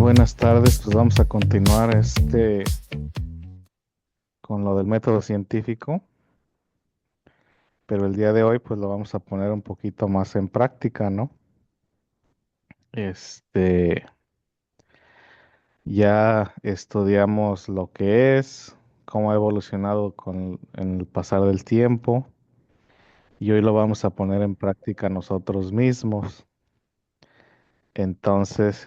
Buenas tardes, pues vamos a continuar con lo del método científico, pero el día de hoy pues lo vamos a poner un poquito más en práctica, ¿no? Este, ya estudiamos lo que es, cómo ha evolucionado en el pasar del tiempo y hoy lo vamos a poner en práctica nosotros mismos. Entonces,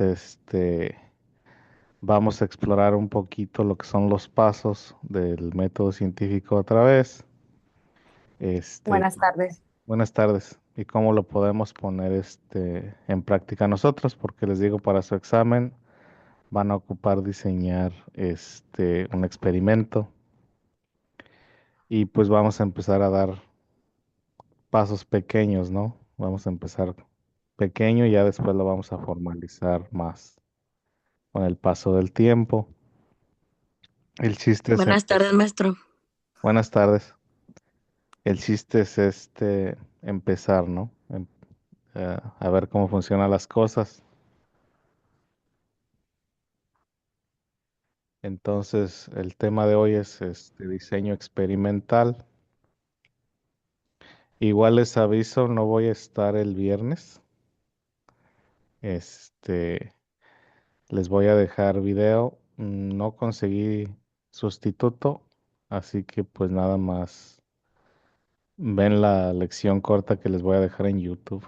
vamos a explorar un poquito lo que son los pasos del método científico otra vez. Este, Buenas tardes. Buenas tardes. ¿Y cómo lo podemos poner en práctica nosotros? Porque les digo, para su examen van a ocupar diseñar un experimento y pues vamos a empezar a dar pasos pequeños, ¿no? Vamos a empezar pequeño y ya después lo vamos a formalizar más con el paso del tiempo. El chiste es Buenas tardes, maestro. buenas tardes. El chiste es empezar, ¿no? A ver cómo funcionan las cosas. Entonces, el tema de hoy es este diseño experimental. Igual les aviso, no voy a estar el viernes. Este, Les voy a dejar video. No conseguí sustituto, así que pues nada más ven la lección corta que les voy a dejar en YouTube.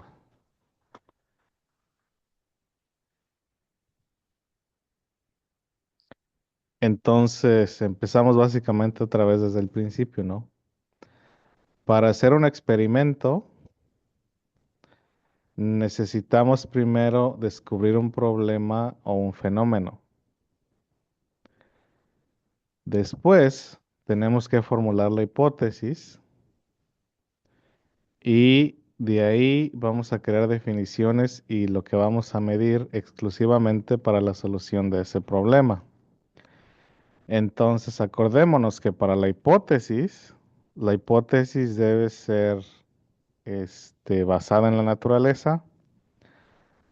Entonces, empezamos básicamente otra vez desde el principio, ¿no? Para hacer un experimento, necesitamos primero descubrir un problema o un fenómeno. Después, tenemos que formular la hipótesis y de ahí vamos a crear definiciones y lo que vamos a medir exclusivamente para la solución de ese problema. Entonces, acordémonos que para la hipótesis debe ser basada en la naturaleza.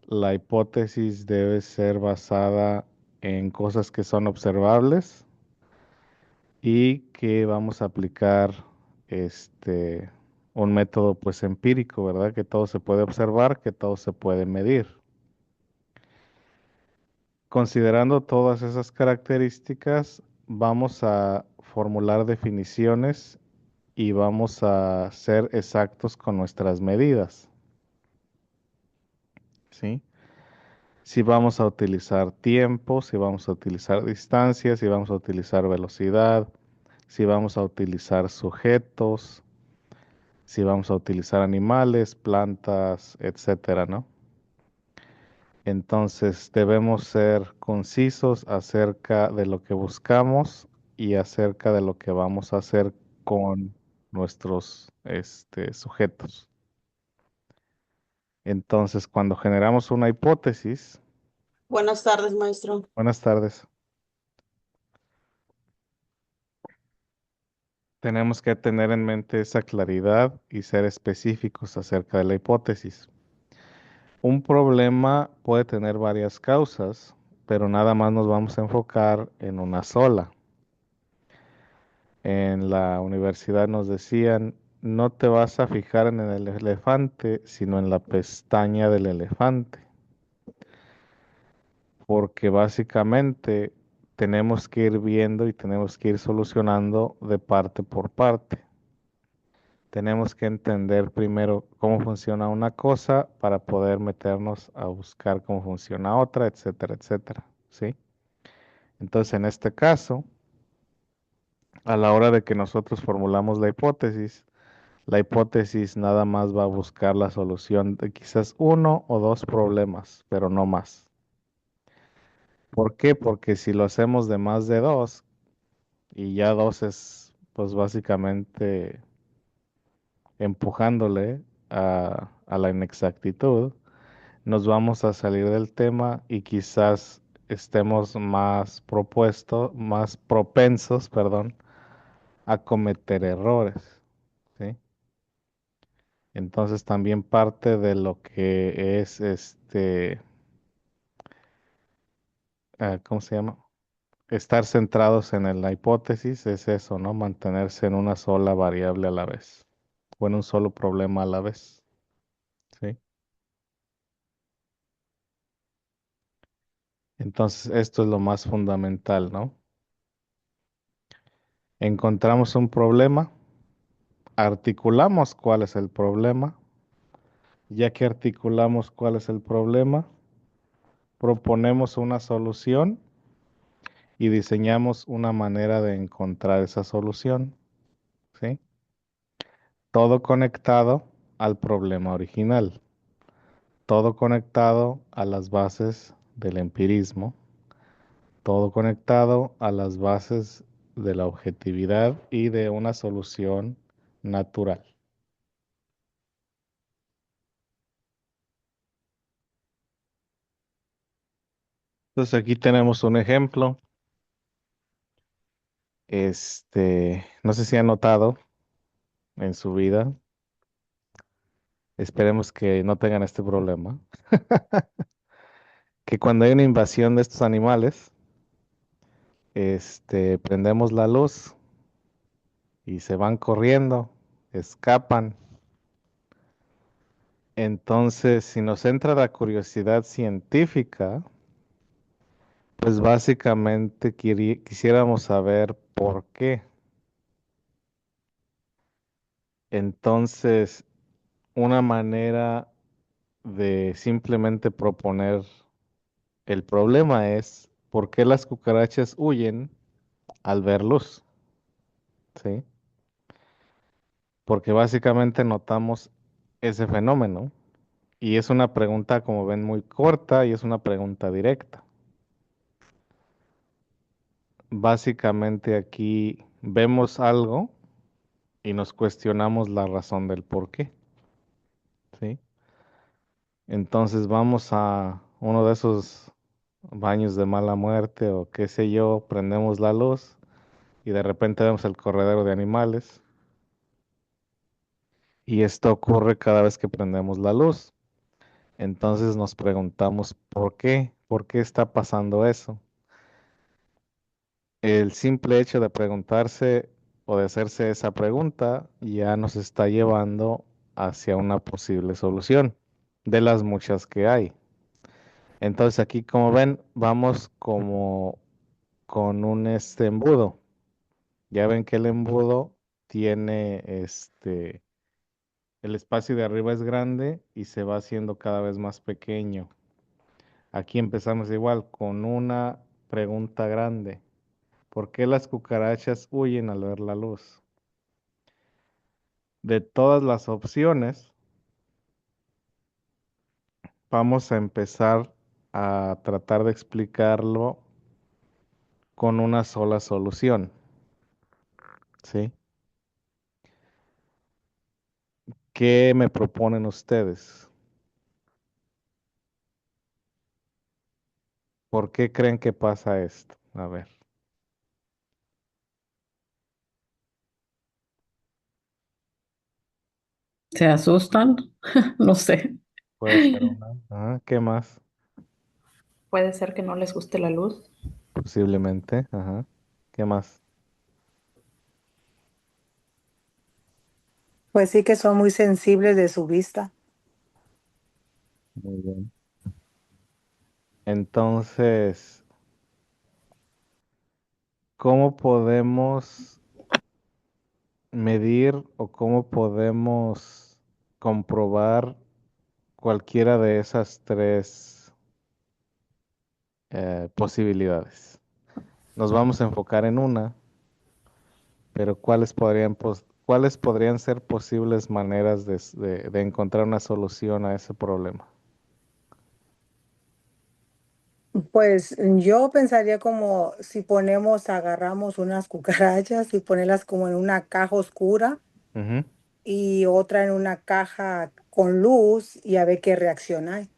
La hipótesis debe ser basada en cosas que son observables y que vamos a aplicar este un método pues empírico, ¿verdad? Que todo se puede observar, que todo se puede medir. Considerando todas esas características, vamos a formular definiciones y vamos a ser exactos con nuestras medidas, ¿sí? Si vamos a utilizar tiempo, si vamos a utilizar distancia, si vamos a utilizar velocidad, si vamos a utilizar sujetos, si vamos a utilizar animales, plantas, etcétera, ¿no? Entonces debemos ser concisos acerca de lo que buscamos y acerca de lo que vamos a hacer con nuestros sujetos. Entonces, cuando generamos una hipótesis, Buenas tardes, maestro. buenas tardes, tenemos que tener en mente esa claridad y ser específicos acerca de la hipótesis. Un problema puede tener varias causas, pero nada más nos vamos a enfocar en una sola. En la universidad nos decían, no te vas a fijar en el elefante, sino en la pestaña del elefante, porque básicamente tenemos que ir viendo y tenemos que ir solucionando de parte por parte. Tenemos que entender primero cómo funciona una cosa para poder meternos a buscar cómo funciona otra, etcétera, etcétera, ¿sí? Entonces, en este caso, a la hora de que nosotros formulamos la hipótesis nada más va a buscar la solución de quizás uno o dos problemas, pero no más. ¿Por qué? Porque si lo hacemos de más de dos, y ya dos es pues básicamente empujándole a la inexactitud, nos vamos a salir del tema y quizás estemos más propensos, perdón, a cometer errores, ¿sí? Entonces también parte de lo que es ¿cómo se llama? Estar centrados en la hipótesis es eso, ¿no? Mantenerse en una sola variable a la vez, o en un solo problema a la vez, ¿sí? Entonces, esto es lo más fundamental, ¿no? Encontramos un problema, articulamos cuál es el problema, ya que articulamos cuál es el problema, proponemos una solución y diseñamos una manera de encontrar esa solución, ¿sí? Todo conectado al problema original, todo conectado a las bases del empirismo, todo conectado a las bases de la objetividad y de una solución natural. Entonces aquí tenemos un ejemplo. No sé si han notado en su vida, esperemos que no tengan este problema, que cuando hay una invasión de estos animales, prendemos la luz y se van corriendo, escapan. Entonces, si nos entra la curiosidad científica, pues básicamente quisiéramos saber por qué. Entonces, una manera de simplemente proponer el problema es por qué las cucarachas huyen al ver luz, ¿sí? Porque básicamente notamos ese fenómeno y es una pregunta, como ven, muy corta y es una pregunta directa. Básicamente aquí vemos algo y nos cuestionamos la razón del por qué, ¿sí? Entonces vamos a uno de esos baños de mala muerte o qué sé yo, prendemos la luz y de repente vemos el corredero de animales y esto ocurre cada vez que prendemos la luz. Entonces nos preguntamos por qué está pasando eso. El simple hecho de preguntarse o de hacerse esa pregunta ya nos está llevando hacia una posible solución de las muchas que hay. Entonces aquí, como ven, vamos como con un embudo. Ya ven que el embudo tiene el espacio de arriba es grande y se va haciendo cada vez más pequeño. Aquí empezamos igual con una pregunta grande. ¿Por qué las cucarachas huyen al ver la luz? De todas las opciones, vamos a empezar a tratar de explicarlo con una sola solución, ¿sí? ¿Qué me proponen ustedes? ¿Por qué creen que pasa esto? A ver, ¿Se asustan? No sé. puede ser una. ¿Qué más? Puede ser que no les guste la luz. Posiblemente, ajá. ¿Qué más? Pues sí que son muy sensibles de su vista. Muy bien. Entonces, ¿cómo podemos medir o cómo podemos comprobar cualquiera de esas tres posibilidades? Nos vamos a enfocar en una, pero ¿cuáles podrían ser posibles maneras de encontrar una solución a ese problema? Pues yo pensaría como si agarramos unas cucarachas y ponerlas como en una caja oscura Ujú. y otra en una caja con luz y a ver qué reacción hay.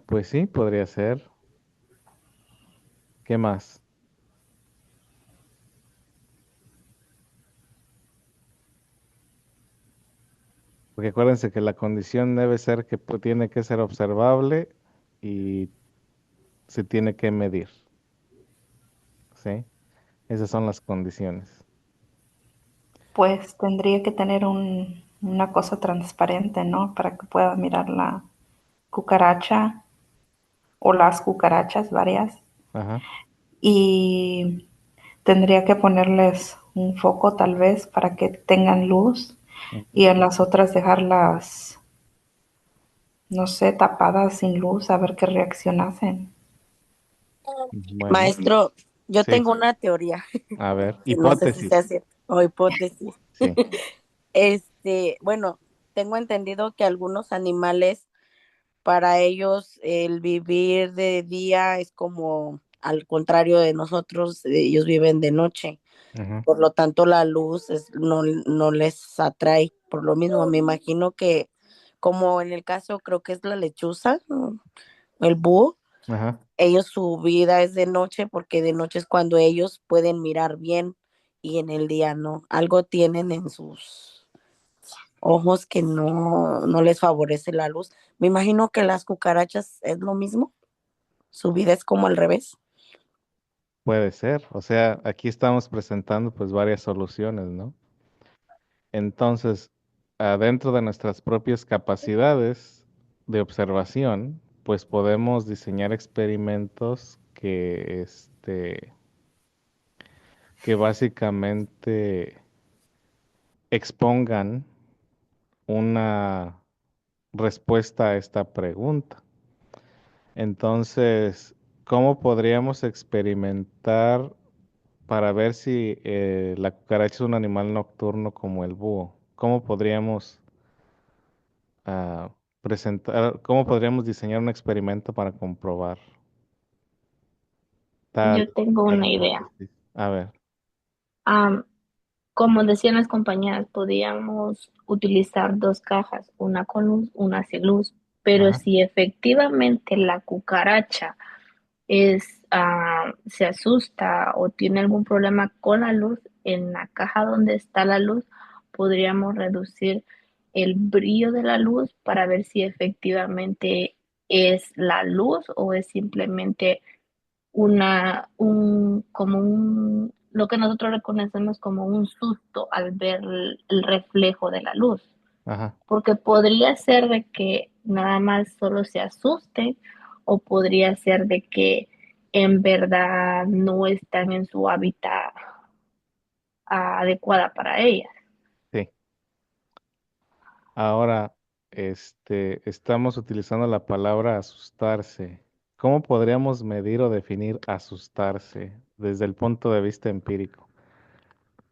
Pues sí, podría ser. ¿Qué más? Porque acuérdense que la condición debe ser que tiene que ser observable y se tiene que medir, ¿sí? Esas son las condiciones. Pues tendría que tener una cosa transparente, ¿no? Para que pueda mirar la cucaracha o las cucarachas varias. Ajá. Y tendría que ponerles un foco tal vez para que tengan luz y Ujú. en las otras dejarlas, no sé, tapadas sin luz a ver qué reacción hacen. Bueno, Maestro, yo sí. tengo una teoría, A ver, que no sé si sea hipótesis. cierta o hipótesis. Sí. Bueno, tengo entendido que algunos animales, para ellos, el vivir de día es como al contrario de nosotros, ellos viven de noche. Ujú. Por lo tanto, la luz no les atrae. Por lo mismo, me imagino que, como en el caso, creo que es la lechuza, ¿no? El búho, Ajá. ellos su vida es de noche porque de noche es cuando ellos pueden mirar bien y en el día no. Algo tienen en sus ojos que no les favorece la luz. Me imagino que las cucarachas es lo mismo. Su vida es como al revés. Puede ser. O sea, aquí estamos presentando pues varias soluciones, ¿no? Entonces, adentro de nuestras propias capacidades de observación, pues podemos diseñar experimentos que básicamente expongan una respuesta a esta pregunta. Entonces, ¿cómo podríamos experimentar para ver si la cucaracha es un animal nocturno como el búho? ¿Cómo podríamos cómo podríamos diseñar un experimento para comprobar tal, Yo tengo tal una idea. hipótesis? A ver, Am, Como decían las compañeras, podíamos utilizar dos cajas, una con luz, una sin luz, pero ajá, si efectivamente la cucaracha se asusta o tiene algún problema con la luz, en la caja donde está la luz, podríamos reducir el brillo de la luz para ver si efectivamente es la luz o es simplemente lo que nosotros reconocemos como un susto al ver el reflejo de la luz, ajá. porque podría ser de que nada más solo se asusten o podría ser de que en verdad no están en su hábitat adecuada para ellas. Sí. Ahora, estamos utilizando la palabra asustarse. ¿Cómo podríamos medir o definir asustarse desde el punto de vista empírico?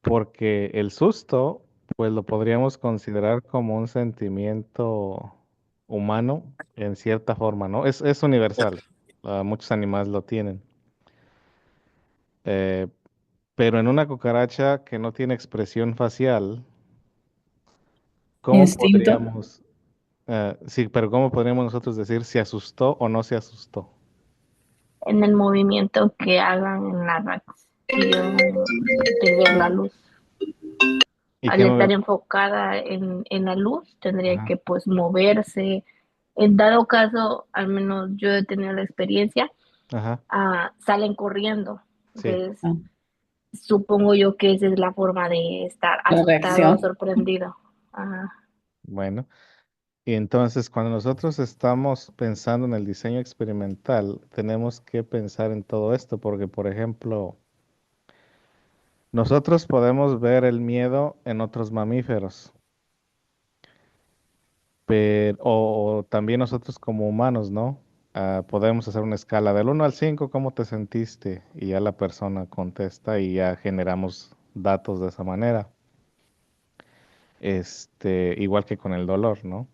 Porque el susto, pues lo podríamos considerar como un sentimiento humano en cierta forma, ¿no? Es universal. Muchos animales lo tienen. Eh, pero en una cucaracha que no tiene expresión facial, ¿cómo Instinto. podríamos, sí, pero cómo podríamos nosotros decir si asustó o no se asustó? En el movimiento que hagan en la reacción de ver la luz. ¿Y Al qué estar me... enfocada en la luz, tendría Ajá, que pues moverse. En dado caso, al menos yo he tenido la experiencia, ajá, salen corriendo. sí, Entonces, Ah, supongo yo que esa es la forma de estar la asustado o reacción. sorprendido. Ajá. bueno. Y entonces, cuando nosotros estamos pensando en el diseño experimental, tenemos que pensar en todo esto, porque, por ejemplo, nosotros podemos ver el miedo en otros mamíferos, pero, o también nosotros como humanos, ¿no? Podemos hacer una escala del 1 al 5, ¿cómo te sentiste? Y ya la persona contesta y ya generamos datos de esa manera. Igual que con el dolor, ¿no?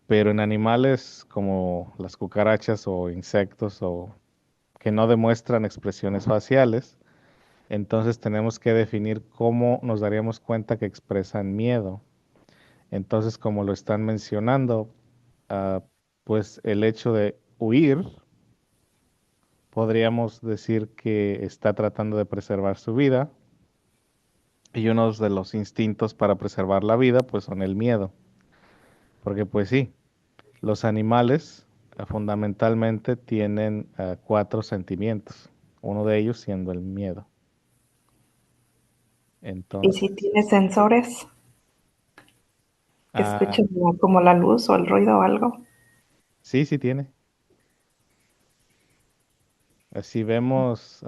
Pero en animales como las cucarachas o insectos o que no demuestran expresiones faciales, entonces tenemos que definir cómo nos daríamos cuenta que expresan miedo. Entonces, como lo están mencionando, ah, pues el hecho de huir, podríamos decir que está tratando de preservar su vida y uno de los instintos para preservar la vida, pues son el miedo. Porque pues sí, los animales fundamentalmente tienen 4 sentimientos, uno de ellos siendo el miedo. Y si Entonces, tiene sensores que ah, escuchen como la luz o el ruido o algo. sí, sí tiene. Si vemos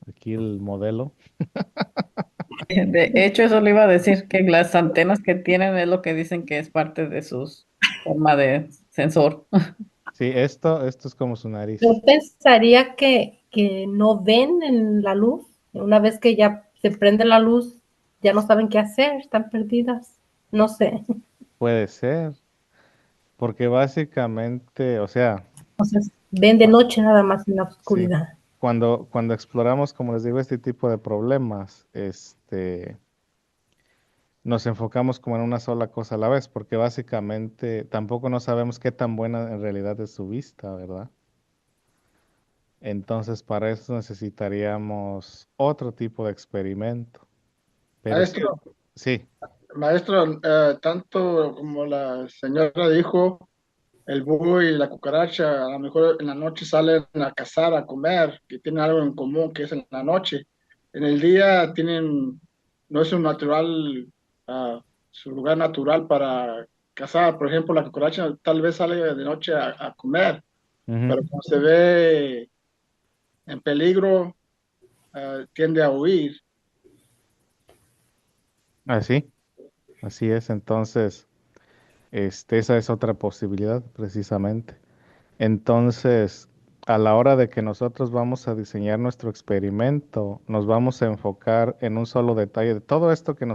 aquí el modelo, De hecho, eso le iba a decir, que las antenas que tienen es lo que dicen que es parte de su forma de sensor. sí, esto es como su nariz. Yo pensaría que no ven en la luz. Una vez que ya se prende la luz, ya no saben qué hacer, están perdidas. No sé. Puede ser, porque básicamente, o sea, Entonces, ven de cua- noche nada más en la sí, oscuridad. cuando exploramos, como les digo, este tipo de problemas, nos enfocamos como en una sola cosa a la vez, porque básicamente tampoco no sabemos qué tan buena en realidad es su vista, ¿verdad? Entonces, para eso necesitaríamos otro tipo de experimento. Pero sí, Maestro, sí, maestro, tanto como la señora dijo, el búho y la cucaracha a lo mejor en la noche salen a cazar, a comer, que tienen algo en común, que es en la noche. En el día tienen, no es un natural, ah, su lugar natural para cazar. Por ejemplo, la cucaracha tal vez sale de noche a comer, ujú, pero cuando se ve en peligro, tiende a huir. así, así es. Entonces, esa es otra posibilidad, precisamente. Entonces, a la hora de que nosotros vamos a diseñar nuestro experimento, nos vamos a enfocar en un solo detalle de todo esto que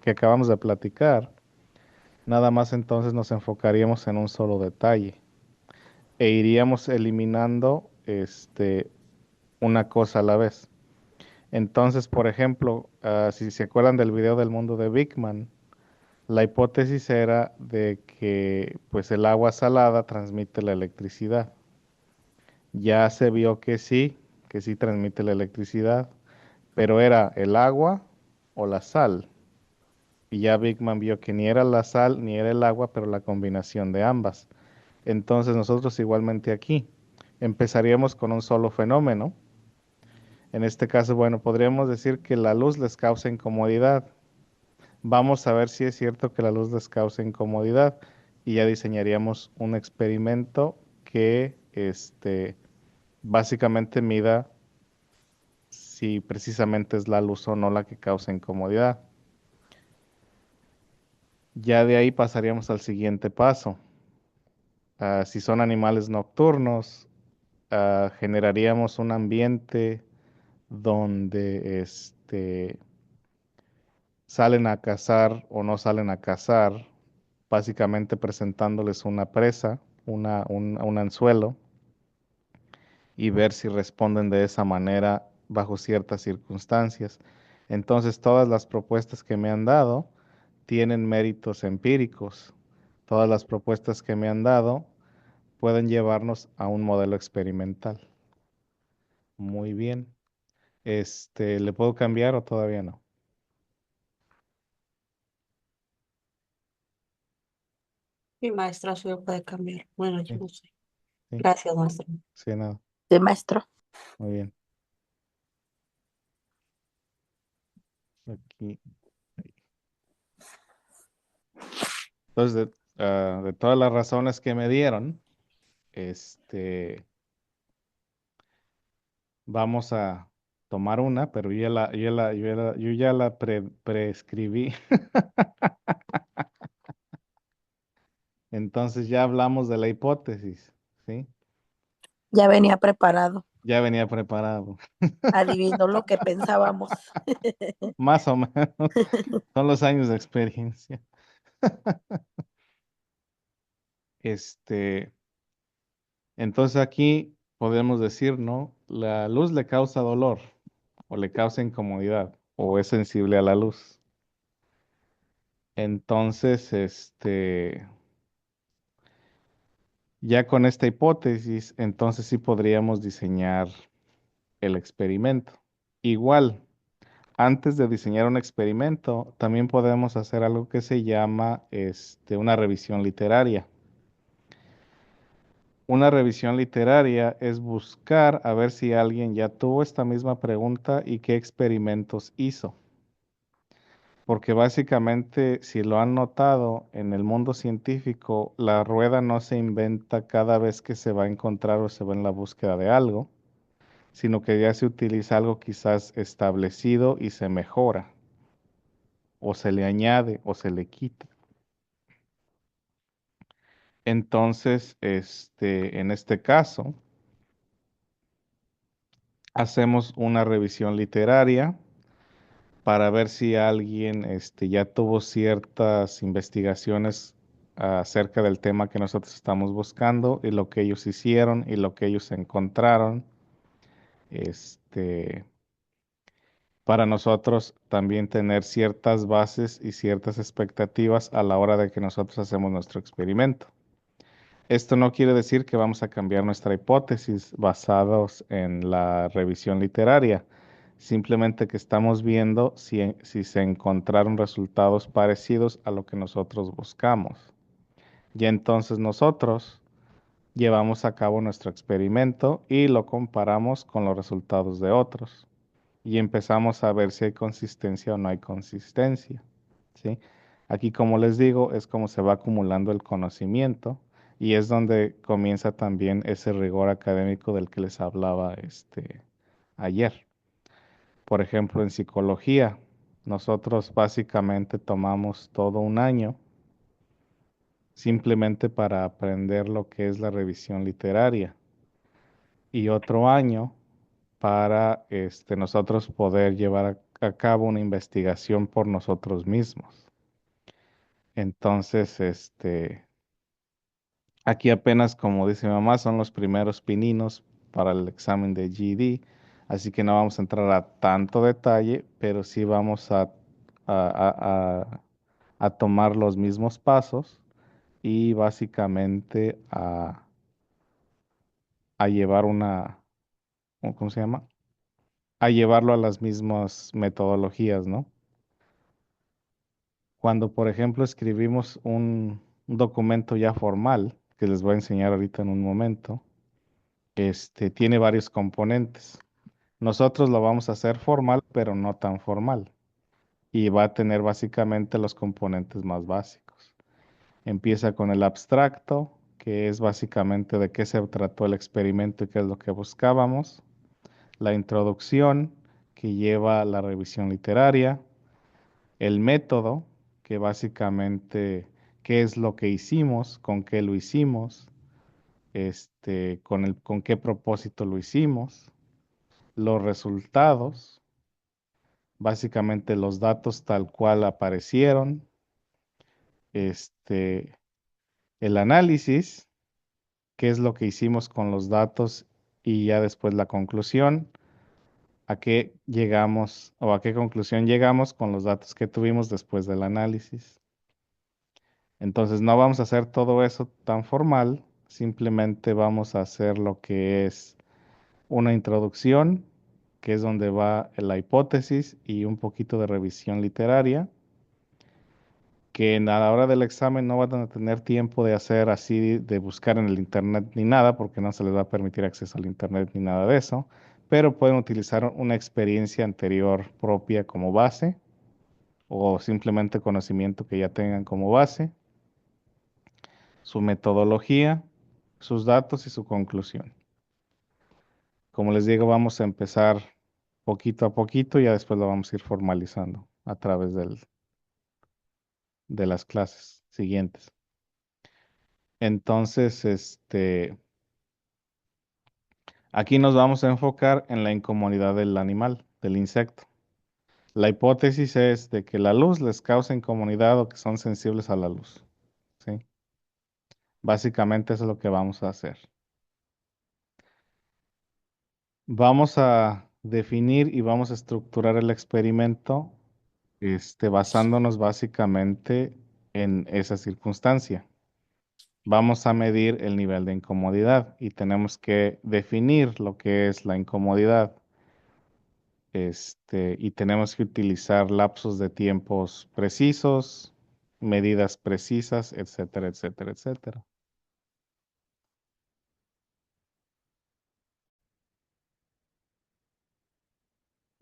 que acabamos de platicar. Nada más entonces nos enfocaríamos en un solo detalle e iríamos eliminando una cosa a la vez. Entonces, por ejemplo, si se acuerdan del video del mundo de Big Man, la hipótesis era de que pues el agua salada transmite la electricidad. Ya se vio que sí transmite la electricidad, pero era el agua o la sal. Y ya Big Man vio que ni era la sal ni era el agua, pero la combinación de ambas. Entonces nosotros igualmente aquí empezaríamos con un solo fenómeno. En este caso, bueno, podríamos decir que la luz les causa incomodidad. Vamos a ver si es cierto que la luz les causa incomodidad y ya diseñaríamos un experimento que básicamente mida si precisamente es la luz o no la que causa incomodidad. Ya de ahí pasaríamos al siguiente paso. Si son animales nocturnos, generaríamos un ambiente donde salen a cazar o no salen a cazar, básicamente presentándoles una presa, un anzuelo, y ver si responden de esa manera bajo ciertas circunstancias. Entonces, todas las propuestas que me han dado tienen méritos empíricos. Todas las propuestas que me han dado pueden llevarnos a un modelo experimental. Muy bien. ¿Le puedo cambiar o todavía no? Mi maestra se lo puede cambiar. Bueno, yo Sí, no sé. sí, Gracias, maestra. sí, nada. Sí, maestro. Muy bien. Aquí. Entonces, de todas las razones que me dieron, vamos a tomar una, pero yo ya la prescribí. Entonces ya hablamos de la hipótesis, ¿sí? Ya venía preparado. Ya venía preparado. Adivinó lo que pensábamos. Más o menos. Son los años de experiencia. Este, entonces aquí podemos decir, ¿no? La luz le causa dolor o le causa incomodidad o es sensible a la luz. Entonces, ya con esta hipótesis, entonces sí podríamos diseñar el experimento. Igual, antes de diseñar un experimento, también podemos hacer algo que se llama una revisión literaria. Una revisión literaria es buscar a ver si alguien ya tuvo esta misma pregunta y qué experimentos hizo. Porque básicamente, si lo han notado, en el mundo científico, la rueda no se inventa cada vez que se va a encontrar o se va en la búsqueda de algo, sino que ya se utiliza algo quizás establecido y se mejora, o se le añade, o se le quita. Entonces, en este caso, hacemos una revisión literaria para ver si alguien ya tuvo ciertas investigaciones acerca del tema que nosotros estamos buscando y lo que ellos hicieron y lo que ellos encontraron, este, para nosotros también tener ciertas bases y ciertas expectativas a la hora de que nosotros hacemos nuestro experimento. Esto no quiere decir que vamos a cambiar nuestra hipótesis basados en la revisión literaria, simplemente que estamos viendo si se encontraron resultados parecidos a lo que nosotros buscamos. Y entonces nosotros llevamos a cabo nuestro experimento y lo comparamos con los resultados de otros y empezamos a ver si hay consistencia o no hay consistencia, ¿sí? Aquí, como les digo, es como se va acumulando el conocimiento y es donde comienza también ese rigor académico del que les hablaba ayer. Por ejemplo, en psicología, nosotros básicamente tomamos todo un año simplemente para aprender lo que es la revisión literaria y otro año para nosotros poder llevar a cabo una investigación por nosotros mismos. Entonces, aquí apenas, como dice mi mamá, son los primeros pininos para el examen de GED, así que no vamos a entrar a tanto detalle, pero sí vamos a, a tomar los mismos pasos y básicamente a llevar ¿cómo se llama? A llevarlo a las mismas metodologías, ¿no? Cuando, por ejemplo, escribimos un documento ya formal, que les voy a enseñar ahorita en un momento, tiene varios componentes. Nosotros lo vamos a hacer formal, pero no tan formal. Y va a tener básicamente los componentes más básicos. Empieza con el abstracto, que es básicamente de qué se trató el experimento y qué es lo que buscábamos. La introducción, que lleva la revisión literaria. El método, que básicamente qué es lo que hicimos, con qué lo hicimos, con qué propósito lo hicimos, los resultados, básicamente los datos tal cual aparecieron, este, el análisis, qué es lo que hicimos con los datos y ya después la conclusión, a qué llegamos o a qué conclusión llegamos con los datos que tuvimos después del análisis. Entonces no vamos a hacer todo eso tan formal, simplemente vamos a hacer lo que es una introducción, que es donde va la hipótesis y un poquito de revisión literaria, que a la hora del examen no van a tener tiempo de hacer así, de buscar en el internet ni nada, porque no se les va a permitir acceso al internet ni nada de eso, pero pueden utilizar una experiencia anterior propia como base o simplemente conocimiento que ya tengan como base, su metodología, sus datos y su conclusión. Como les digo, vamos a empezar poquito a poquito y ya después lo vamos a ir formalizando a través de las clases siguientes. Entonces, aquí nos vamos a enfocar en la incomodidad del animal, del insecto. La hipótesis es de que la luz les causa incomodidad o que son sensibles a la luz, ¿sí? Básicamente eso es lo que vamos a hacer. Vamos a definir y vamos a estructurar el experimento, basándonos básicamente en esa circunstancia. Vamos a medir el nivel de incomodidad y tenemos que definir lo que es la incomodidad. Y tenemos que utilizar lapsos de tiempos precisos, medidas precisas, etcétera, etcétera, etcétera.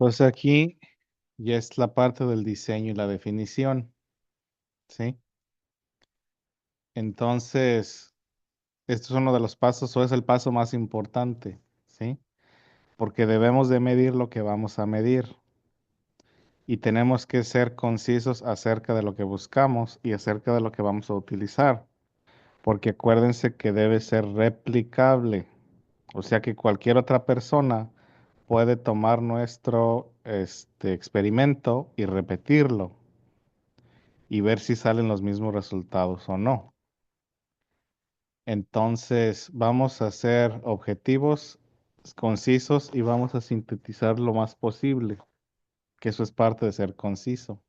Pues aquí ya es la parte del diseño y la definición, ¿sí? Entonces, esto es uno de los pasos o es el paso más importante, ¿sí? Porque debemos de medir lo que vamos a medir y tenemos que ser concisos acerca de lo que buscamos y acerca de lo que vamos a utilizar, porque acuérdense que debe ser replicable, o sea que cualquier otra persona puede tomar nuestro experimento y repetirlo y ver si salen los mismos resultados o no. Entonces, vamos a ser objetivos, concisos y vamos a sintetizar lo más posible, que eso es parte de ser conciso.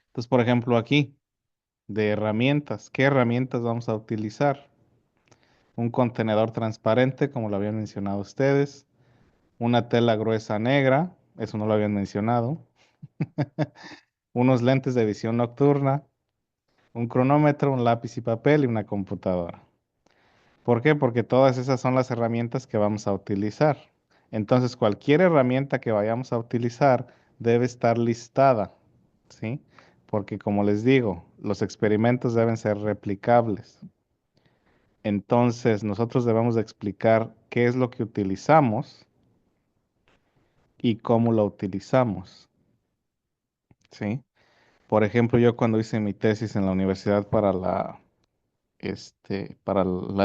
Entonces, por ejemplo, aquí, de herramientas, ¿qué herramientas vamos a utilizar? Un contenedor transparente, como lo habían mencionado ustedes, una tela gruesa negra, eso no lo habían mencionado, unos lentes de visión nocturna, un cronómetro, un lápiz y papel y una computadora. ¿Por qué? Porque todas esas son las herramientas que vamos a utilizar. Entonces, cualquier herramienta que vayamos a utilizar debe estar listada, ¿sí? Porque como les digo, los experimentos deben ser replicables. Entonces, nosotros debemos de explicar qué es lo que utilizamos y cómo lo utilizamos, ¿sí? Por ejemplo, yo cuando hice mi tesis en la universidad para la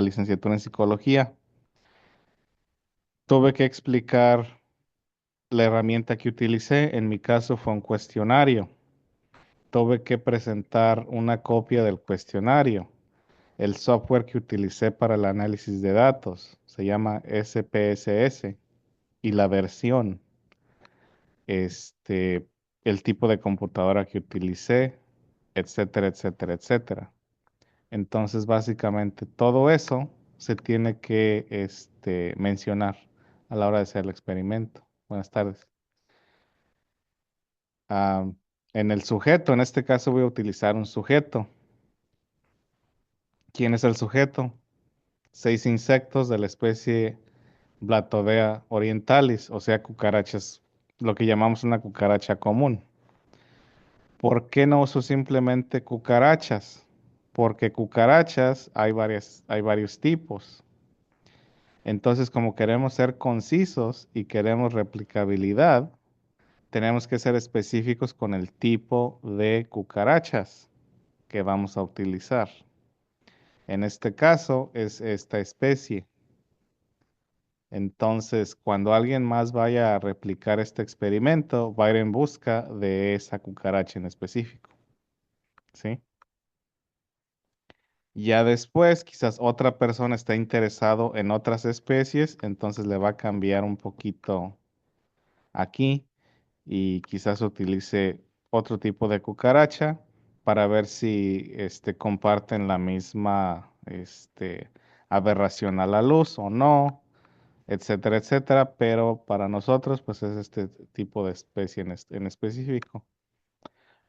licenciatura en psicología, tuve que explicar la herramienta que utilicé. En mi caso fue un cuestionario. Tuve que presentar una copia del cuestionario. El software que utilicé para el análisis de datos se llama SPSS y la versión, este, el tipo de computadora que utilicé, etcétera, etcétera, etcétera. Entonces, básicamente todo eso se tiene que mencionar a la hora de hacer el experimento. Buenas tardes. Ah, en el sujeto, en este caso voy a utilizar un sujeto. ¿Quién es el sujeto? 6 insectos de la especie Blatodea orientalis, o sea, cucarachas, lo que llamamos una cucaracha común. ¿Por qué no uso simplemente cucarachas? Porque cucarachas hay varios tipos. Entonces, como queremos ser concisos y queremos replicabilidad, tenemos que ser específicos con el tipo de cucarachas que vamos a utilizar. En este caso es esta especie. Entonces, cuando alguien más vaya a replicar este experimento, va a ir en busca de esa cucaracha en específico. ¿Sí? Ya después, quizás otra persona está interesado en otras especies, entonces le va a cambiar un poquito aquí y quizás utilice otro tipo de cucaracha para ver si comparten la misma aberración a la luz o no, etcétera, etcétera, pero para nosotros pues es este tipo de especie en específico.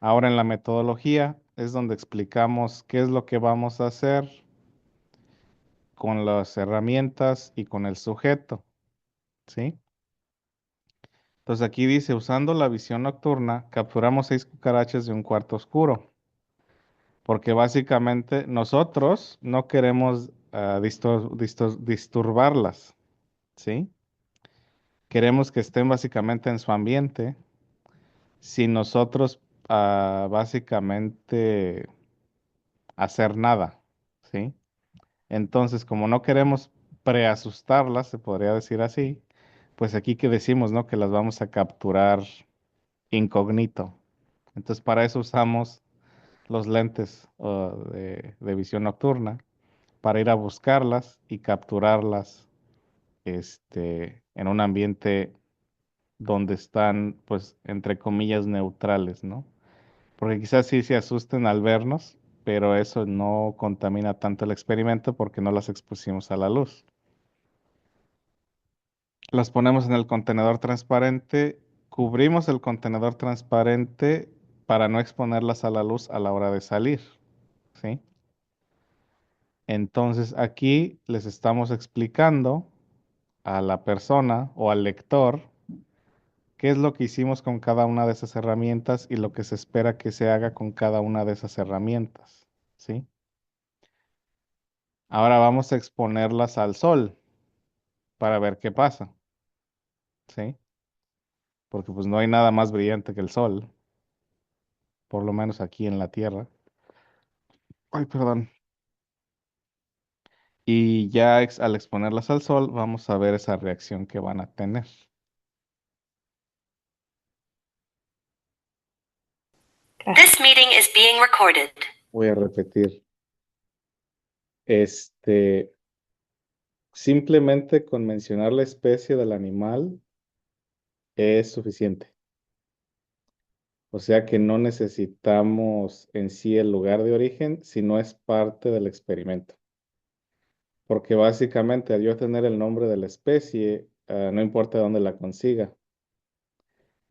Ahora en la metodología es donde explicamos qué es lo que vamos a hacer con las herramientas y con el sujeto, ¿sí? Entonces aquí dice, usando la visión nocturna, capturamos 6 cucarachas de un cuarto oscuro, porque básicamente nosotros no queremos disturbarlas, ¿sí? Queremos que estén básicamente en su ambiente, sin nosotros básicamente hacer nada, ¿sí? Entonces, como no queremos preasustarlas, se podría decir así, pues aquí que decimos, ¿no? Que las vamos a capturar incógnito. Entonces, para eso usamos los lentes de visión nocturna, para ir a buscarlas y capturarlas en un ambiente donde están, pues, entre comillas, neutrales, ¿no? Porque quizás sí se asusten al vernos, pero eso no contamina tanto el experimento porque no las expusimos a la luz. Las ponemos en el contenedor transparente, cubrimos el contenedor transparente para no exponerlas a la luz a la hora de salir, ¿sí? Entonces aquí les estamos explicando a la persona o al lector qué es lo que hicimos con cada una de esas herramientas y lo que se espera que se haga con cada una de esas herramientas, ¿sí? Ahora vamos a exponerlas al sol para ver qué pasa, ¿sí? Porque pues no hay nada más brillante que el sol, por lo menos aquí en la Tierra. Ay, perdón. Y ya al exponerlas al sol, vamos a ver esa reacción que van a tener. Gracias. This meeting is being recorded. Voy a repetir. Simplemente con mencionar la especie del animal es suficiente. O sea que no necesitamos en sí el lugar de origen, sino es parte del experimento. Porque básicamente al yo tener el nombre de la especie, no importa dónde la consiga.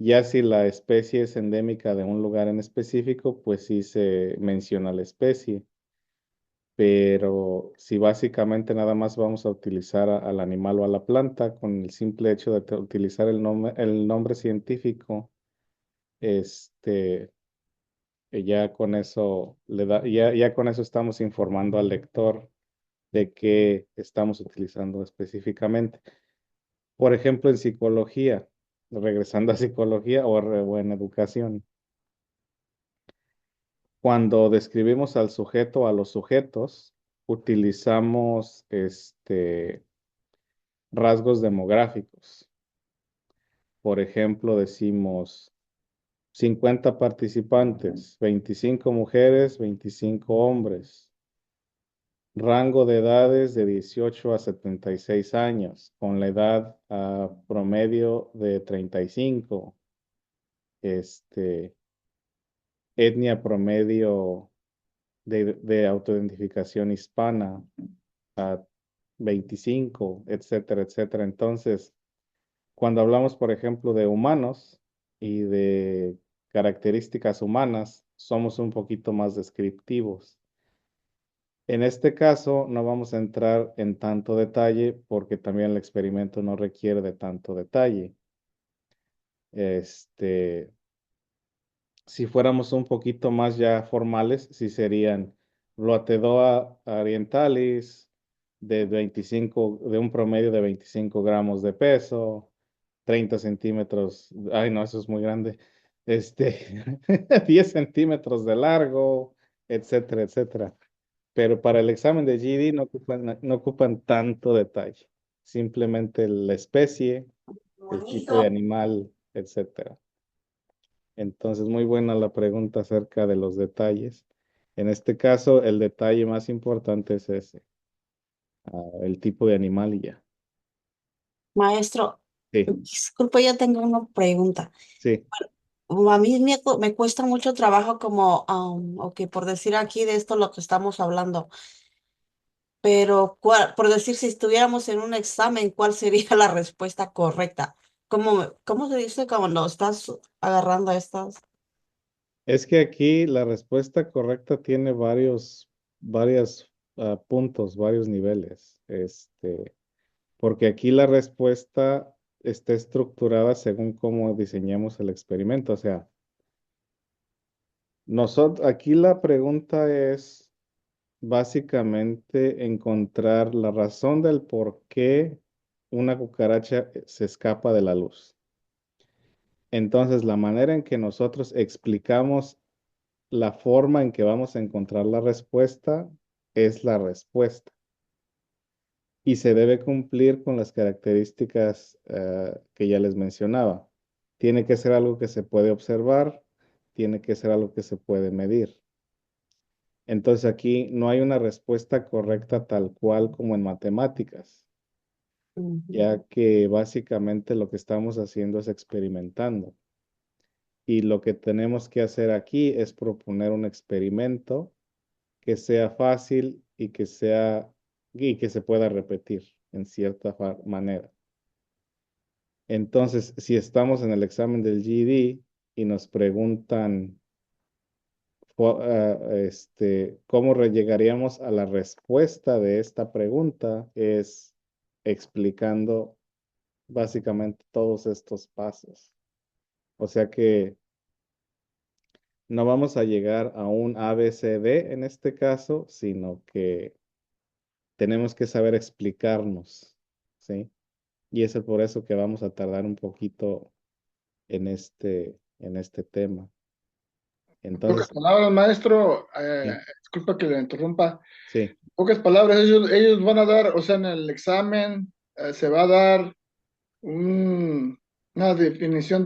Ya si la especie es endémica de un lugar en específico, pues sí se menciona la especie. Pero si básicamente nada más vamos a utilizar al animal o a la planta, con el simple hecho de utilizar el nombre científico, este, ya con eso ya con eso estamos informando al lector de qué estamos utilizando específicamente. Por ejemplo, en psicología, regresando a psicología o en educación, cuando describimos al sujeto o a los sujetos, utilizamos rasgos demográficos. Por ejemplo, decimos 50 participantes, 25 mujeres, 25 hombres. Rango de edades de 18 a 76 años, con la edad promedio de 35. Etnia promedio de autoidentificación hispana a 25, etcétera, etcétera. Entonces, cuando hablamos, por ejemplo, de humanos y de características humanas, somos un poquito más descriptivos. En este caso, no vamos a entrar en tanto detalle porque también el experimento no requiere de tanto detalle. Si fuéramos un poquito más ya formales, sí serían Roatedoa orientalis de un promedio de 25 gramos de peso, 30 centímetros, ay no, eso es muy grande, 10 centímetros de largo, etcétera, etcétera. Pero para el examen de GED no ocupan tanto detalle, simplemente la especie, el tipo de animal, etcétera. Entonces, muy buena la pregunta acerca de los detalles. En este caso, el detalle más importante es ese, el tipo de animal y ya. Maestro, Sí, disculpe, yo tengo una pregunta. sí. A mí me cuesta mucho trabajo como, ok, por decir aquí de esto lo que estamos hablando, pero por decir si estuviéramos en un examen, ¿cuál sería la respuesta correcta? ¿Cómo se dice cuando estás agarrando estas? Es que aquí la respuesta correcta tiene varios puntos, varios niveles. Porque aquí la respuesta está estructurada según cómo diseñamos el experimento. O sea, aquí la pregunta es básicamente encontrar la razón del por qué una cucaracha se escapa de la luz. Entonces, la manera en que nosotros explicamos la forma en que vamos a encontrar la respuesta es la respuesta. Y se debe cumplir con las características que ya les mencionaba. Tiene que ser algo que se puede observar, tiene que ser algo que se puede medir. Entonces aquí no hay una respuesta correcta tal cual como en matemáticas, ya que básicamente lo que estamos haciendo es experimentando. Y lo que tenemos que hacer aquí es proponer un experimento que sea fácil y que se pueda repetir en cierta manera. Entonces, si estamos en el examen del GED y nos preguntan cómo llegaríamos a la respuesta de esta pregunta, es explicando básicamente todos estos pasos. O sea que no vamos a llegar a un ABCD en este caso, sino que tenemos que saber explicarnos, ¿sí? Y es por eso que vamos a tardar un poquito en este tema. En pocas Entonces, palabras, maestro, sí, disculpa que le interrumpa. sí. En pocas palabras, ellos van a dar, o sea, en el examen se va a dar una definición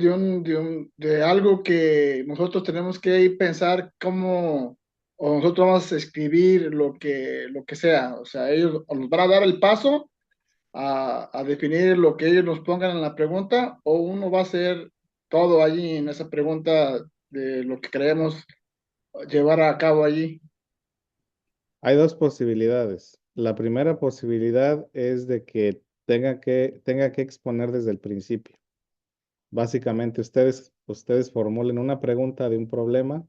de algo que nosotros tenemos que ir pensar cómo, o nosotros vamos a escribir lo que sea. O sea, ellos nos van a dar el paso a definir lo que ellos nos pongan en la pregunta, o uno va a hacer todo allí en esa pregunta de lo que queremos llevar a cabo allí. Hay dos posibilidades. La primera posibilidad es de que tenga que exponer desde el principio. Básicamente, ustedes formulen una pregunta de un problema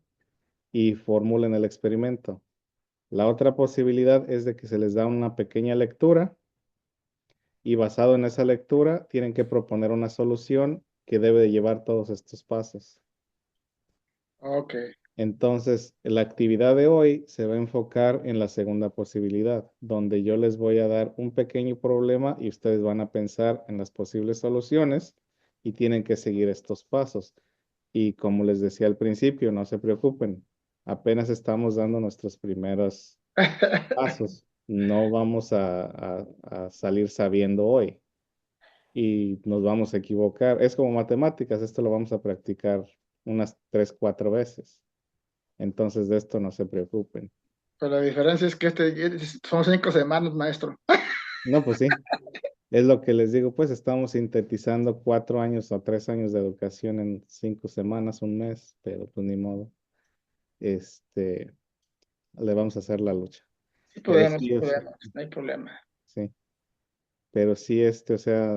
y formulen el experimento. La otra posibilidad es de que se les da una pequeña lectura y basado en esa lectura tienen que proponer una solución que debe de llevar todos estos pasos. Ok. Entonces, la actividad de hoy se va a enfocar en la segunda posibilidad, donde yo les voy a dar un pequeño problema y ustedes van a pensar en las posibles soluciones y tienen que seguir estos pasos. Y como les decía al principio, no se preocupen, apenas estamos dando nuestros primeros pasos. No vamos a salir sabiendo hoy y nos vamos a equivocar. Es como matemáticas, esto lo vamos a practicar unas 3, 4 veces. Entonces de esto no se preocupen. Pero la diferencia es que son 5 semanas, maestro. No, pues sí, es lo que les digo, pues estamos sintetizando 4 años o 3 años de educación en 5 semanas, un mes, pero pues ni modo. Este, le vamos a hacer la lucha. Sí Pero podemos, sí sí, podemos, no hay problema. sí. Pero sí, o sea,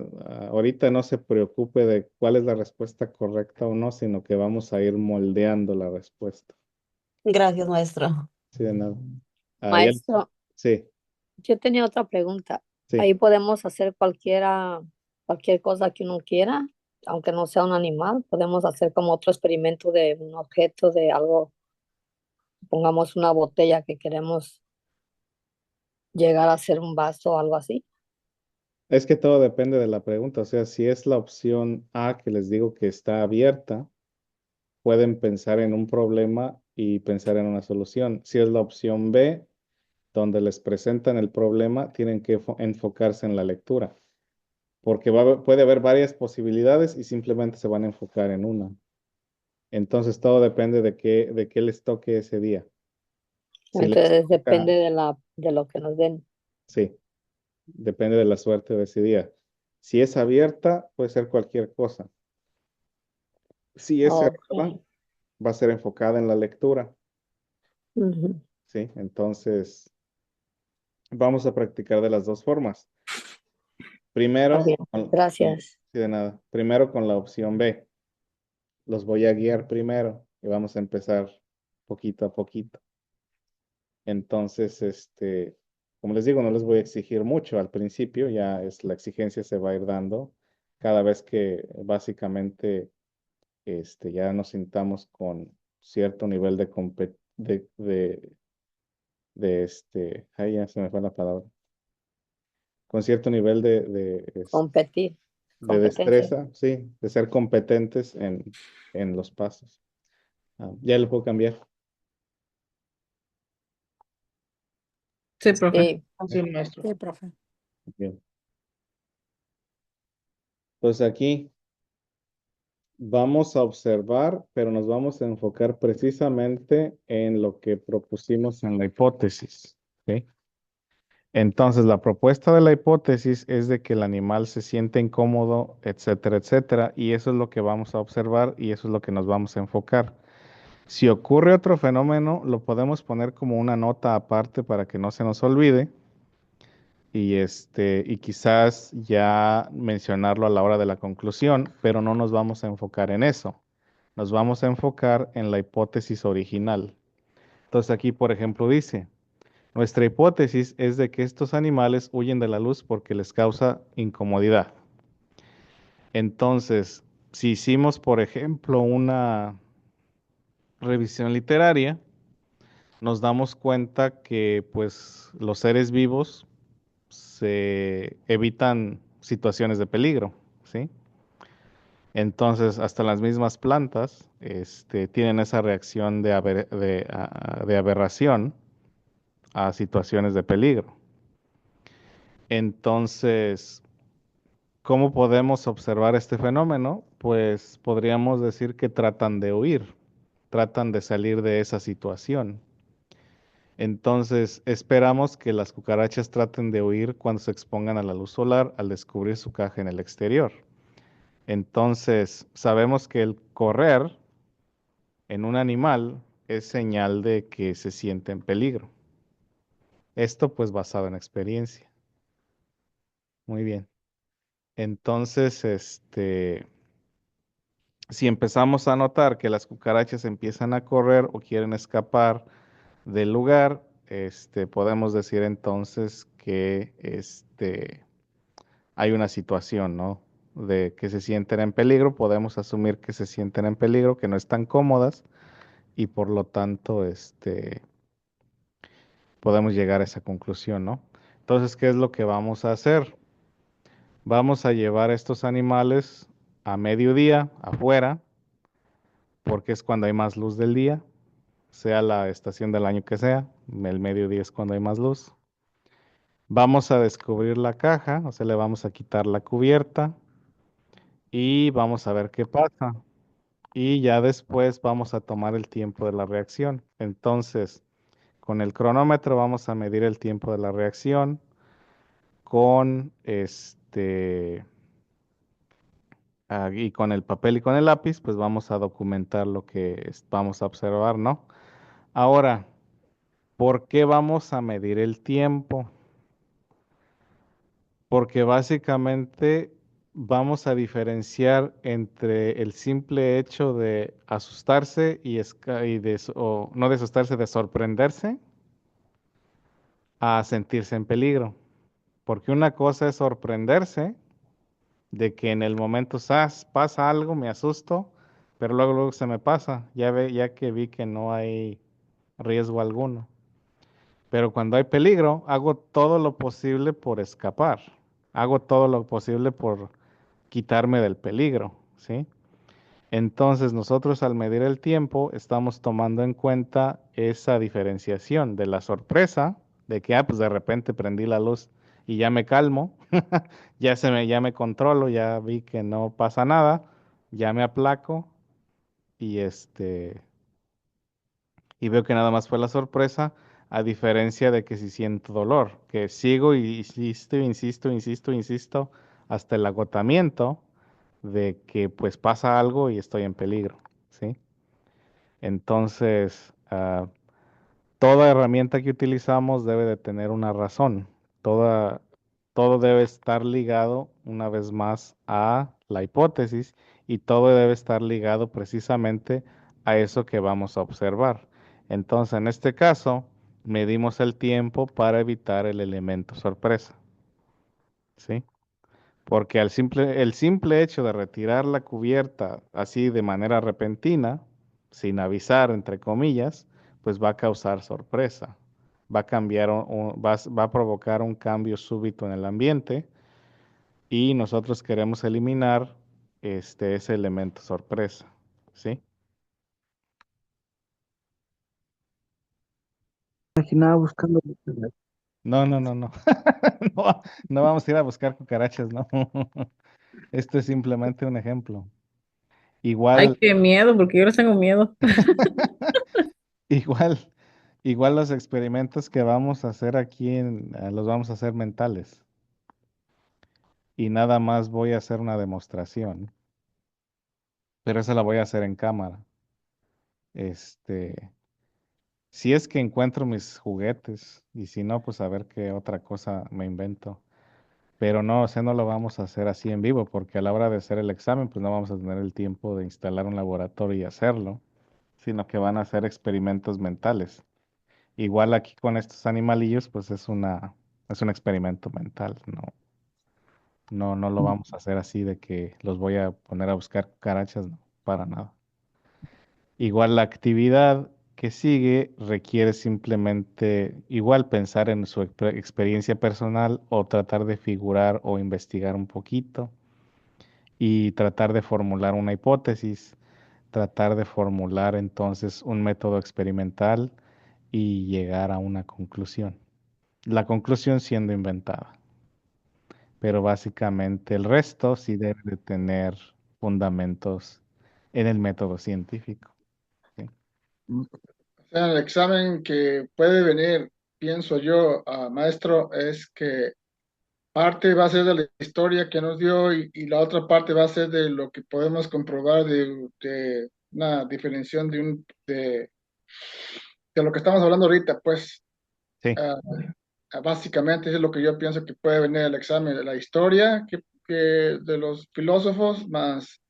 ahorita no se preocupe de cuál es la respuesta correcta o no, sino que vamos a ir moldeando la respuesta. Gracias, maestro. Sí, de nada. Maestro, Sí, yo tenía otra pregunta. sí. Ahí podemos hacer cualquier cosa que uno quiera, aunque no sea un animal. Podemos hacer como otro experimento de un objeto, de algo, pongamos una botella que queremos llegar a ser un vaso o algo así. Es que todo depende de la pregunta. O sea, si es la opción A que les digo que está abierta, pueden pensar en un problema y pensar en una solución. Si es la opción B, donde les presentan el problema, tienen que enfocarse en la lectura, porque puede haber varias posibilidades y simplemente se van a enfocar en una. Entonces todo depende de qué les toque ese día. Si les Entonces toca, depende de lo que nos den. sí, depende de la suerte de ese día. Si es abierta, puede ser cualquier cosa. Si es Ok. cerrada, va a ser enfocada en la lectura, Ujú. ¿sí? Entonces, vamos a practicar de las dos formas. Está Primero, bien. Gracias. sí, de nada. Primero con la opción B. Los voy a guiar primero y vamos a empezar poquito a poquito. Entonces, como les digo, no les voy a exigir mucho al principio, ya es la exigencia se va a ir dando cada vez que básicamente ya nos sintamos con cierto nivel ay, ya se me fue la palabra, con cierto nivel Competir. de Competencia. destreza, sí, de ser competentes en los pasos. Ya lo puedo cambiar. Sí, profe. Sí. Así, maestro. Sí, profe. Bien. Pues aquí vamos a observar, pero nos vamos a enfocar precisamente en lo que propusimos en la hipótesis, ¿sí? Entonces, la propuesta de la hipótesis es de que el animal se siente incómodo, etcétera, etcétera, y eso es lo que vamos a observar y eso es lo que nos vamos a enfocar. Si ocurre otro fenómeno, lo podemos poner como una nota aparte para que no se nos olvide y quizás ya mencionarlo a la hora de la conclusión, pero no nos vamos a enfocar en eso. Nos vamos a enfocar en la hipótesis original. Entonces aquí, por ejemplo, dice, nuestra hipótesis es de que estos animales huyen de la luz porque les causa incomodidad. Entonces, si hicimos, por ejemplo, una revisión literaria, nos damos cuenta que pues los seres vivos se evitan situaciones de peligro, ¿sí? Entonces, hasta las mismas plantas, tienen esa reacción de aberración a situaciones de peligro. Entonces, ¿cómo podemos observar este fenómeno? Pues podríamos decir que tratan de huir, tratan de salir de esa situación. Entonces, esperamos que las cucarachas traten de huir cuando se expongan a la luz solar al descubrir su caja en el exterior. Entonces, sabemos que el correr en un animal es señal de que se siente en peligro. Esto pues basado en experiencia. Muy bien. Entonces, si empezamos a notar que las cucarachas empiezan a correr o quieren escapar del lugar, podemos decir entonces que hay una situación, ¿no? De que se sienten en peligro, podemos asumir que se sienten en peligro, que no están cómodas y por lo tanto, podemos llegar a esa conclusión, ¿no? Entonces, ¿qué es lo que vamos a hacer? Vamos a llevar a estos animales a mediodía, afuera, porque es cuando hay más luz del día, sea la estación del año que sea, el mediodía es cuando hay más luz. Vamos a descubrir la caja, o sea, le vamos a quitar la cubierta y vamos a ver qué pasa. Y ya después vamos a tomar el tiempo de la reacción. Entonces, con el cronómetro vamos a medir el tiempo de la reacción. Con y con el papel y con el lápiz, pues vamos a documentar lo que vamos a observar, ¿no? Ahora, ¿por qué vamos a medir el tiempo? Porque básicamente vamos a diferenciar entre el simple hecho de asustarse o no de asustarse, de sorprenderse a sentirse en peligro. Porque una cosa es sorprenderse de que en el momento pasa algo, me asusto, pero luego se me pasa, ya que vi que no hay riesgo alguno. Pero cuando hay peligro, hago todo lo posible por escapar, hago todo lo posible por quitarme del peligro, ¿sí? Entonces nosotros al medir el tiempo estamos tomando en cuenta esa diferenciación de la sorpresa, de que pues de repente prendí la luz y ya me calmo, ya me controlo, ya vi que no pasa nada, ya me aplaco y y veo que nada más fue la sorpresa, a diferencia de que si siento dolor, que sigo y insisto hasta el agotamiento de que pues pasa algo y estoy en peligro, ¿sí? Entonces, toda herramienta que utilizamos debe de tener una razón. Toda, todo debe estar ligado una vez más a la hipótesis y todo debe estar ligado precisamente a eso que vamos a observar. Entonces, en este caso, medimos el tiempo para evitar el elemento sorpresa, ¿sí? Porque el simple hecho de retirar la cubierta así de manera repentina, sin avisar, entre comillas, pues va a causar sorpresa. Va a cambiar, va a provocar un cambio súbito en el ambiente y nosotros queremos eliminar ese elemento sorpresa, ¿sí? Imaginaba buscando. No, no, no, no. No, no vamos a ir a buscar cucarachas, no. Esto es simplemente un ejemplo. Ay, Igual, qué miedo, porque yo les tengo miedo. igual, igual los experimentos que vamos a hacer aquí los vamos a hacer mentales y nada más voy a hacer una demostración, pero esa la voy a hacer en cámara. Este, si es que encuentro mis juguetes y si no, pues a ver qué otra cosa me invento. Pero no, o sea, no lo vamos a hacer así en vivo porque a la hora de hacer el examen, pues no vamos a tener el tiempo de instalar un laboratorio y hacerlo, sino que van a hacer experimentos mentales. Igual aquí con estos animalillos, pues es un experimento mental, ¿no? No, no lo vamos a hacer así de que los voy a poner a buscar cucarachas, no, para nada. Igual la actividad que sigue requiere simplemente igual pensar en su experiencia personal o tratar de figurar o investigar un poquito y tratar de formular una hipótesis, tratar de formular entonces un método experimental y llegar a una conclusión. La conclusión siendo inventada, pero básicamente el resto sí debe de tener fundamentos en el método científico. ¿Sí? O sea, el examen que puede venir, pienso yo, maestro, es que parte va a ser de la historia que nos dio y la otra parte va a ser de lo que podemos comprobar de una diferenciación de lo que estamos hablando ahorita, pues. Sí. ah, Básicamente eso es lo que yo pienso que puede venir el examen de la historia que de los filósofos, más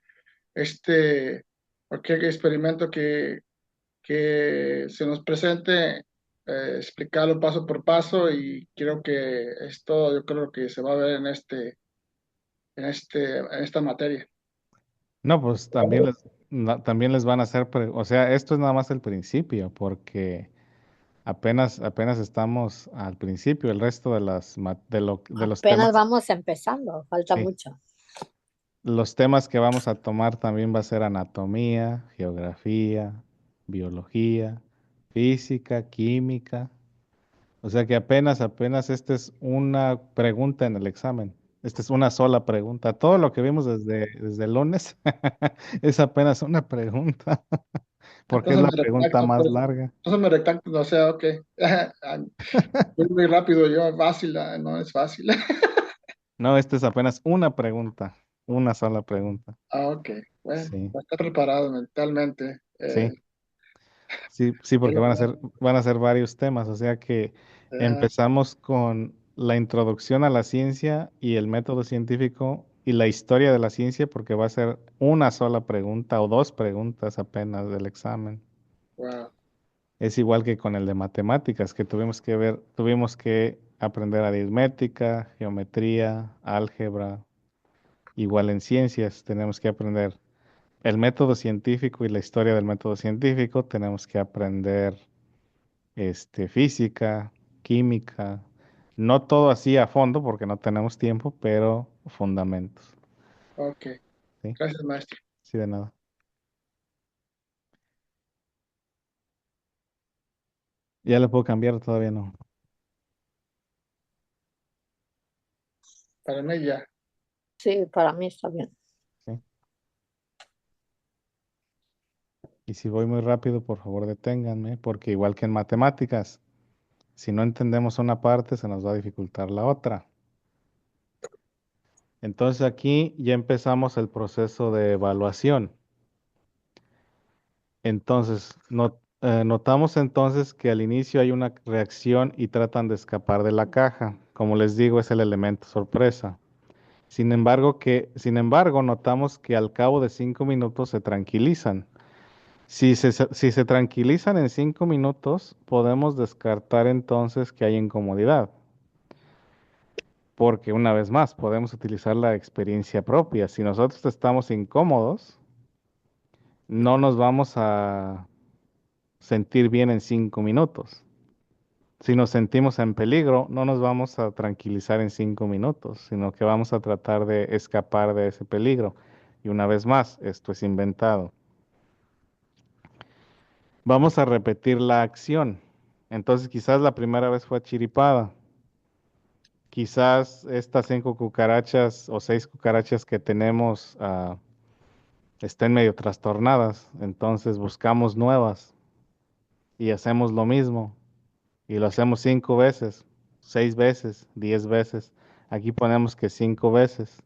cualquier experimento que se nos presente, explicarlo paso por paso y creo que es todo, yo creo que se va a ver en esta materia. No, pues también les van a hacer, o sea, esto es nada más el principio, porque apenas estamos al principio, el resto de de los Apenas temas, vamos empezando, falta sí, mucho. los temas que vamos a tomar también va a ser anatomía, geografía, biología, física, química. O sea que apenas esta es una pregunta en el examen. Esta es una sola pregunta. Todo lo que vimos desde el lunes es apenas una pregunta, porque es Entonces la me pregunta retracto, más pues, larga. entonces me retracto, o sea, ok, voy muy rápido yo, fácil, no es fácil. No, esta es apenas una pregunta, una sola pregunta. Ok, bueno, Sí, está preparado mentalmente. sí, sí, Qué porque bueno. van a ser varios temas. O sea que Eh, empezamos con la introducción a la ciencia y el método científico y la historia de la ciencia, porque va a ser una sola pregunta o dos preguntas apenas del examen. wow, Es igual que con el de matemáticas, que tuvimos que aprender aritmética, geometría, álgebra. Igual en ciencias tenemos que aprender el método científico y la historia del método científico, tenemos que aprender física, química, no todo así a fondo porque no tenemos tiempo, pero fundamentos. ok, ¿Sí? gracias maestro. Sí, de nada. ¿Ya le puedo cambiar? Todavía no. Para mí ya. Sí, para mí está bien. ¿Sí? Y si voy muy rápido, por favor deténganme, porque igual que en matemáticas, si no entendemos una parte, se nos va a dificultar la otra. Entonces aquí ya empezamos el proceso de evaluación. Entonces, notamos entonces que al inicio hay una reacción y tratan de escapar de la caja. Como les digo, es el elemento sorpresa. Sin embargo, notamos que al cabo de 5 minutos se tranquilizan. Si se tranquilizan en 5 minutos, podemos descartar entonces que hay incomodidad. Porque una vez más, podemos utilizar la experiencia propia. Si nosotros estamos incómodos, no nos vamos a sentir bien en 5 minutos. Si nos sentimos en peligro, no nos vamos a tranquilizar en 5 minutos, sino que vamos a tratar de escapar de ese peligro. Y una vez más, esto es inventado. Vamos a repetir la acción. Entonces, quizás la primera vez fue chiripada. Quizás estas 5 cucarachas o 6 cucarachas que tenemos estén medio trastornadas. Entonces, buscamos nuevas y hacemos lo mismo. Y lo hacemos 5 veces, 6 veces, 10 veces. Aquí ponemos que 5 veces.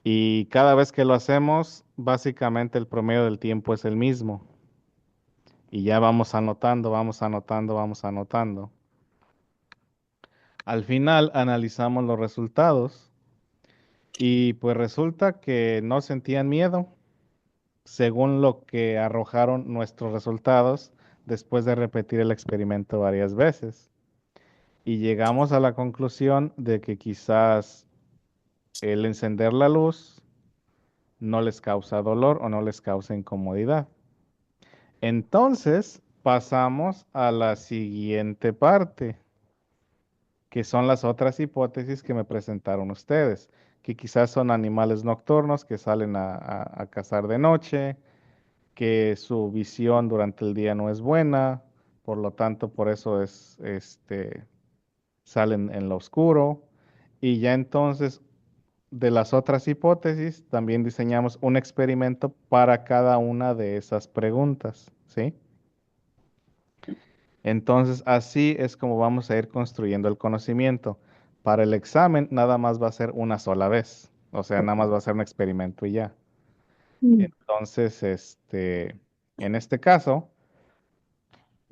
Y cada vez que lo hacemos, básicamente el promedio del tiempo es el mismo. Y ya vamos anotando, vamos anotando, vamos anotando. Al final analizamos los resultados y pues resulta que no sentían miedo, según lo que arrojaron nuestros resultados después de repetir el experimento varias veces. Y llegamos a la conclusión de que quizás el encender la luz no les causa dolor o no les causa incomodidad. Entonces, pasamos a la siguiente parte, que son las otras hipótesis que me presentaron ustedes, que quizás son animales nocturnos que salen a cazar de noche, que su visión durante el día no es buena, por lo tanto, por eso salen en lo oscuro. Y ya entonces, de las otras hipótesis, también diseñamos un experimento para cada una de esas preguntas, ¿sí? Entonces, así es como vamos a ir construyendo el conocimiento. Para el examen, nada más va a ser una sola vez, o sea, nada más va a ser un experimento y ya. Entonces, en este caso,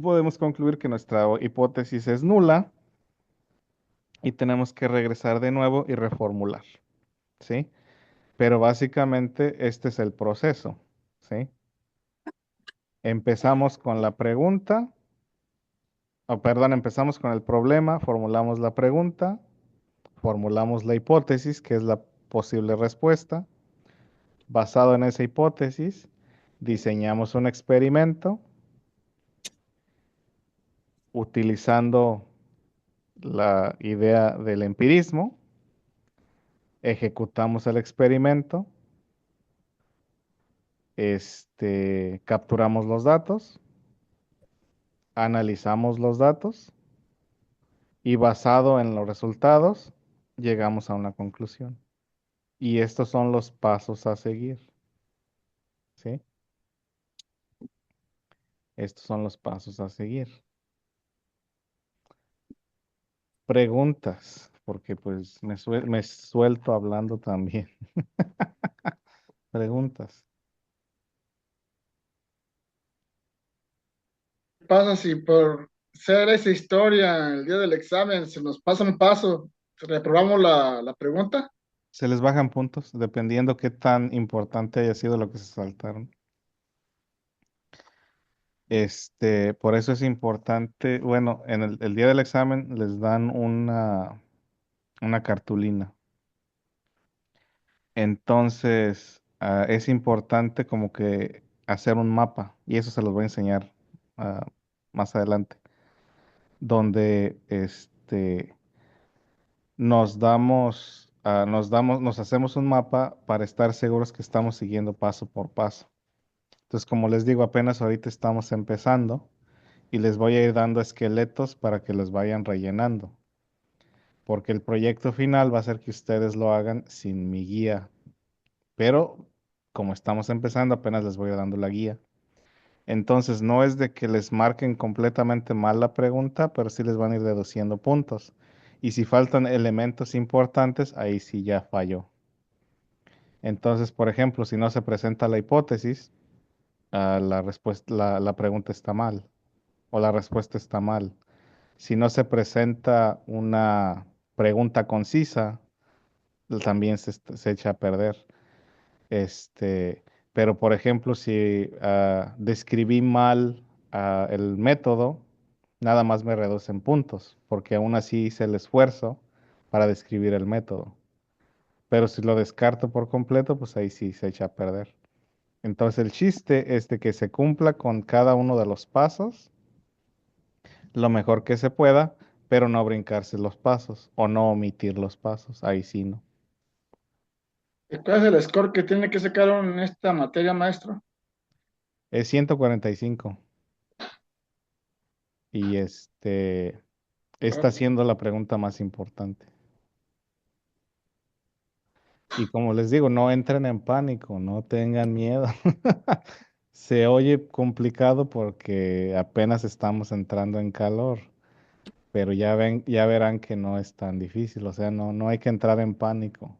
podemos concluir que nuestra hipótesis es nula y tenemos que regresar de nuevo y reformular, ¿sí? Pero básicamente este es el proceso, ¿sí? Empezamos con la pregunta, o perdón, empezamos con el problema, formulamos la pregunta, formulamos la hipótesis, que es la posible respuesta. Basado en esa hipótesis, diseñamos un experimento utilizando la idea del empirismo, ejecutamos el experimento, capturamos los datos, analizamos los datos y basado en los resultados, llegamos a una conclusión. Y estos son los pasos a seguir, ¿sí? Estos son los pasos a seguir. Preguntas, porque pues me suelto hablando también. Preguntas. ¿Qué pasa si por ser esa historia el día del examen se nos pasa un paso? ¿Reprobamos la pregunta? Se les bajan puntos dependiendo qué tan importante haya sido lo que se saltaron. Por eso es importante, bueno, en el día del examen les dan una cartulina. Entonces, es importante como que hacer un mapa, y eso se los voy a enseñar más adelante, donde nos hacemos un mapa para estar seguros que estamos siguiendo paso por paso. Entonces, como les digo, apenas ahorita estamos empezando y les voy a ir dando esqueletos para que los vayan rellenando, porque el proyecto final va a ser que ustedes lo hagan sin mi guía, pero como estamos empezando, apenas les voy a ir dando la guía. Entonces, no es de que les marquen completamente mal la pregunta, pero sí les van a ir deduciendo puntos. Y si faltan elementos importantes, ahí sí ya falló. Entonces, por ejemplo, si no se presenta la hipótesis, la respuesta, la pregunta está mal o la respuesta está mal. Si no se presenta una pregunta concisa, también se echa a perder. Pero por ejemplo, si describí mal el método, nada más me reducen puntos, porque aún así hice el esfuerzo para describir el método. Pero si lo descarto por completo, pues ahí sí se echa a perder. Entonces el chiste es de que se cumpla con cada uno de los pasos lo mejor que se pueda, pero no brincarse los pasos o no omitir los pasos. Ahí sí no. ¿Cuál es el score que tiene que sacar en esta materia, maestro? Es 145 y está siendo la pregunta más importante. Y como les digo, no entren en pánico, no tengan miedo. Se oye complicado porque apenas estamos entrando en calor, pero ya verán que no es tan difícil, o sea, no hay que entrar en pánico.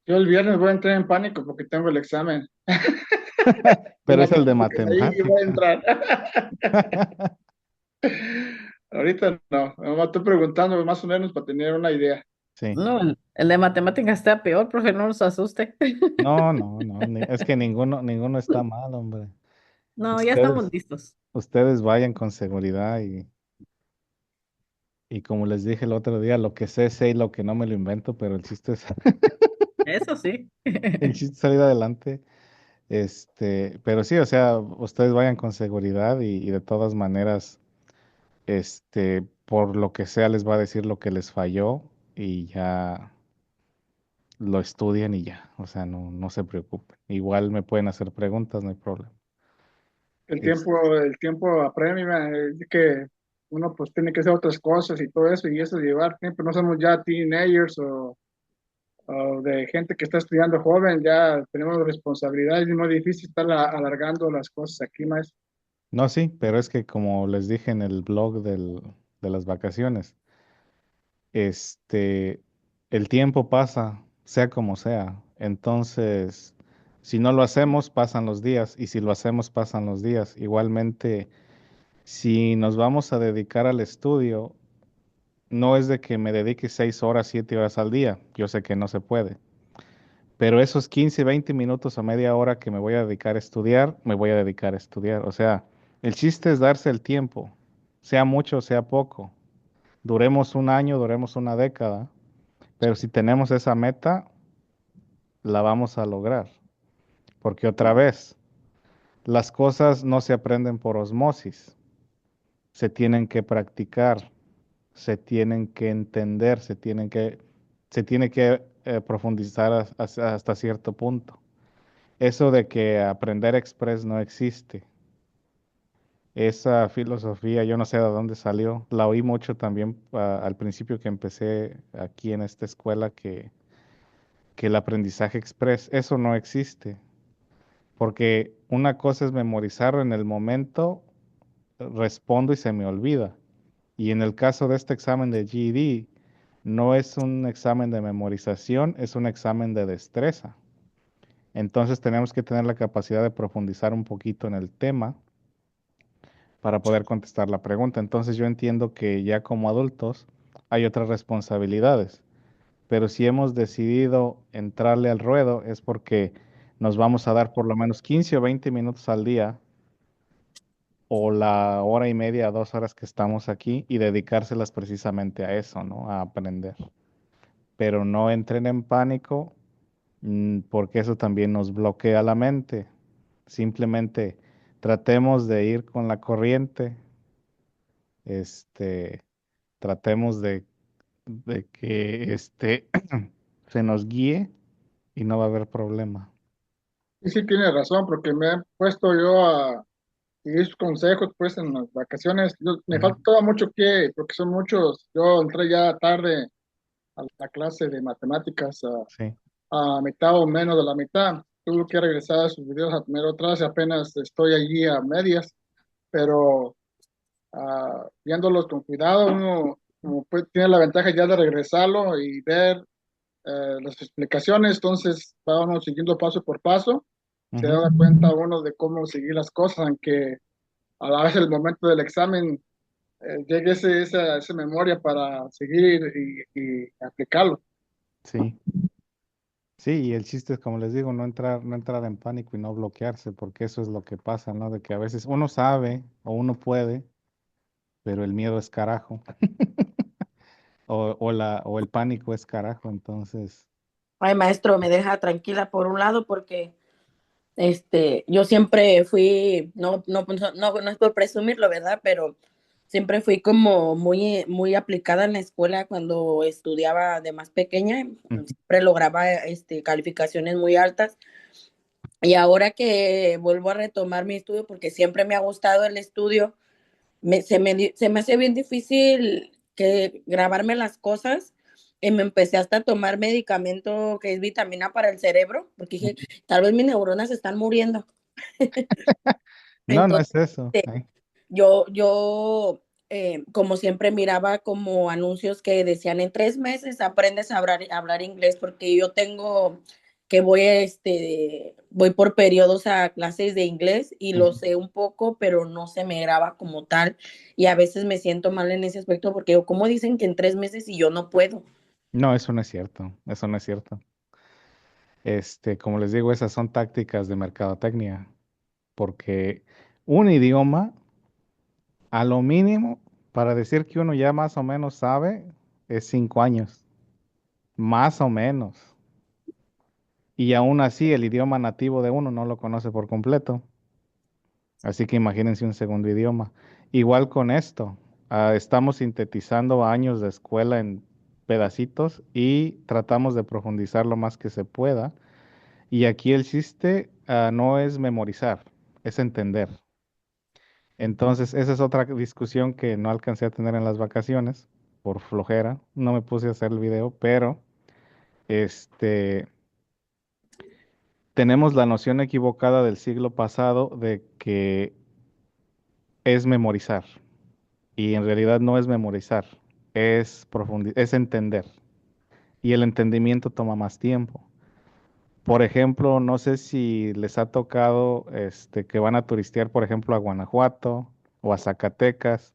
Yo el viernes voy a entrar en pánico porque tengo el examen. De Pero es el de matemáticas, ahí voy a matemática. entrar. Ahorita no, nomás estoy preguntando más o menos para tener una idea. Sí. No, el de matemáticas está peor, profe, no nos asuste. No, es que ninguno está mal, hombre. No, ya estamos Ustedes, listos. ustedes vayan con seguridad y como les dije el otro día, lo que sé y lo que no me lo invento, pero el chiste es Eso sí. El chiste es salir adelante. Pero sí, o sea, ustedes vayan con seguridad y de todas maneras, por lo que sea, les va a decir lo que les falló y ya lo estudian y ya. O sea, no se preocupen. Igual me pueden hacer preguntas, no hay problema. Es- El tiempo apremia, es que uno pues tiene que hacer otras cosas y todo eso, y eso llevar tiempo, no somos ya teenagers o de gente que está estudiando joven, ya tenemos responsabilidades y es muy difícil estar alargando las cosas aquí más. No, sí, pero es que como les dije en el blog de las vacaciones, este, el tiempo pasa, sea como sea. Entonces, si no lo hacemos, pasan los días, y si lo hacemos, pasan los días. Igualmente, si nos vamos a dedicar al estudio, no es de que me dedique 6 horas, 7 horas al día. Yo sé que no se puede. Pero esos 15, 20 minutos o media hora que me voy a dedicar a estudiar, me voy a dedicar a estudiar. O sea, el chiste es darse el tiempo, sea mucho, sea poco. Duremos un año, duremos una década, pero si tenemos esa meta, la vamos a lograr. Porque otra vez, las cosas no se aprenden por osmosis, se tienen que practicar, se tienen que entender, se tiene que profundizar hasta cierto punto. Eso de que aprender express no existe. Esa filosofía, yo no sé de dónde salió. La oí mucho también al principio que empecé aquí en esta escuela que el aprendizaje express, eso no existe. Porque una cosa es memorizarlo en el momento, respondo y se me olvida. Y en el caso de este examen de GED, no es un examen de memorización, es un examen de destreza. Entonces tenemos que tener la capacidad de profundizar un poquito en el tema para poder contestar la pregunta. Entonces yo entiendo que ya como adultos hay otras responsabilidades, pero si hemos decidido entrarle al ruedo es porque nos vamos a dar por lo menos 15 o 20 minutos al día o la hora y media, 2 horas que estamos aquí y dedicárselas precisamente a eso, ¿no? A aprender. Pero no entren en pánico, porque eso también nos bloquea la mente. Simplemente tratemos de ir con la corriente, este, tratemos de que se nos guíe y no va a haber problema. Y sí tiene razón, porque me he puesto yo a seguir sus consejos pues en las vacaciones. Me Ujú. falta todo mucho porque son muchos. Yo entré ya tarde a la clase de matemáticas, Sí. a mitad o menos de la mitad. Tuve que regresar a sus videos a tener otras y apenas estoy allí a medias, pero viéndolos con cuidado, uno como tiene la ventaja ya de regresarlo y ver las explicaciones, entonces va uno siguiendo paso por paso, se Ujú. da cuenta uno de cómo seguir las cosas, aunque a la vez el momento del examen llegue esa memoria para seguir y aplicarlo. Sí. Sí, y el chiste es, como les digo, no entrar en pánico y no bloquearse, porque eso es lo que pasa, ¿no? De que a veces uno sabe o uno puede, pero el miedo es carajo, o el pánico es carajo, entonces, Ay, maestro, me deja tranquila por un lado porque yo siempre fui, no es por presumirlo, ¿verdad? Pero siempre fui como muy, muy aplicada en la escuela cuando estudiaba de más pequeña, ujú. siempre lograba calificaciones muy altas. Y ahora que vuelvo a retomar mi estudio, porque siempre me ha gustado el estudio, se me hace bien difícil que grabarme las cosas y me empecé hasta a tomar medicamento que es vitamina para el cerebro, porque dije, tal vez mis neuronas están muriendo. No, no Entonces, es eso. como siempre miraba como anuncios que decían en 3 meses aprendes a hablar inglés, porque yo tengo que voy por periodos a clases de inglés y lo Ujú. sé un poco, pero no se me graba como tal y a veces me siento mal en ese aspecto porque yo, ¿cómo dicen que en 3 meses y yo no puedo? No, eso no es cierto, eso no es cierto. Como les digo, esas son tácticas de mercadotecnia, porque un idioma, a lo mínimo, para decir que uno ya más o menos sabe, es 5 años, más o menos. Y aún así el idioma nativo de uno no lo conoce por completo. Así que imagínense un segundo idioma. Igual con esto, estamos sintetizando años de escuela en pedacitos y tratamos de profundizar lo más que se pueda. Y aquí el chiste, no es memorizar, es entender. Entonces, esa es otra discusión que no alcancé a tener en las vacaciones por flojera. No me puse a hacer el video, pero este, tenemos la noción equivocada del siglo pasado de que es memorizar. Y en realidad no es memorizar, es entender. Y el entendimiento toma más tiempo. Por ejemplo, no sé si les ha tocado que van a turistear, por ejemplo, a Guanajuato o a Zacatecas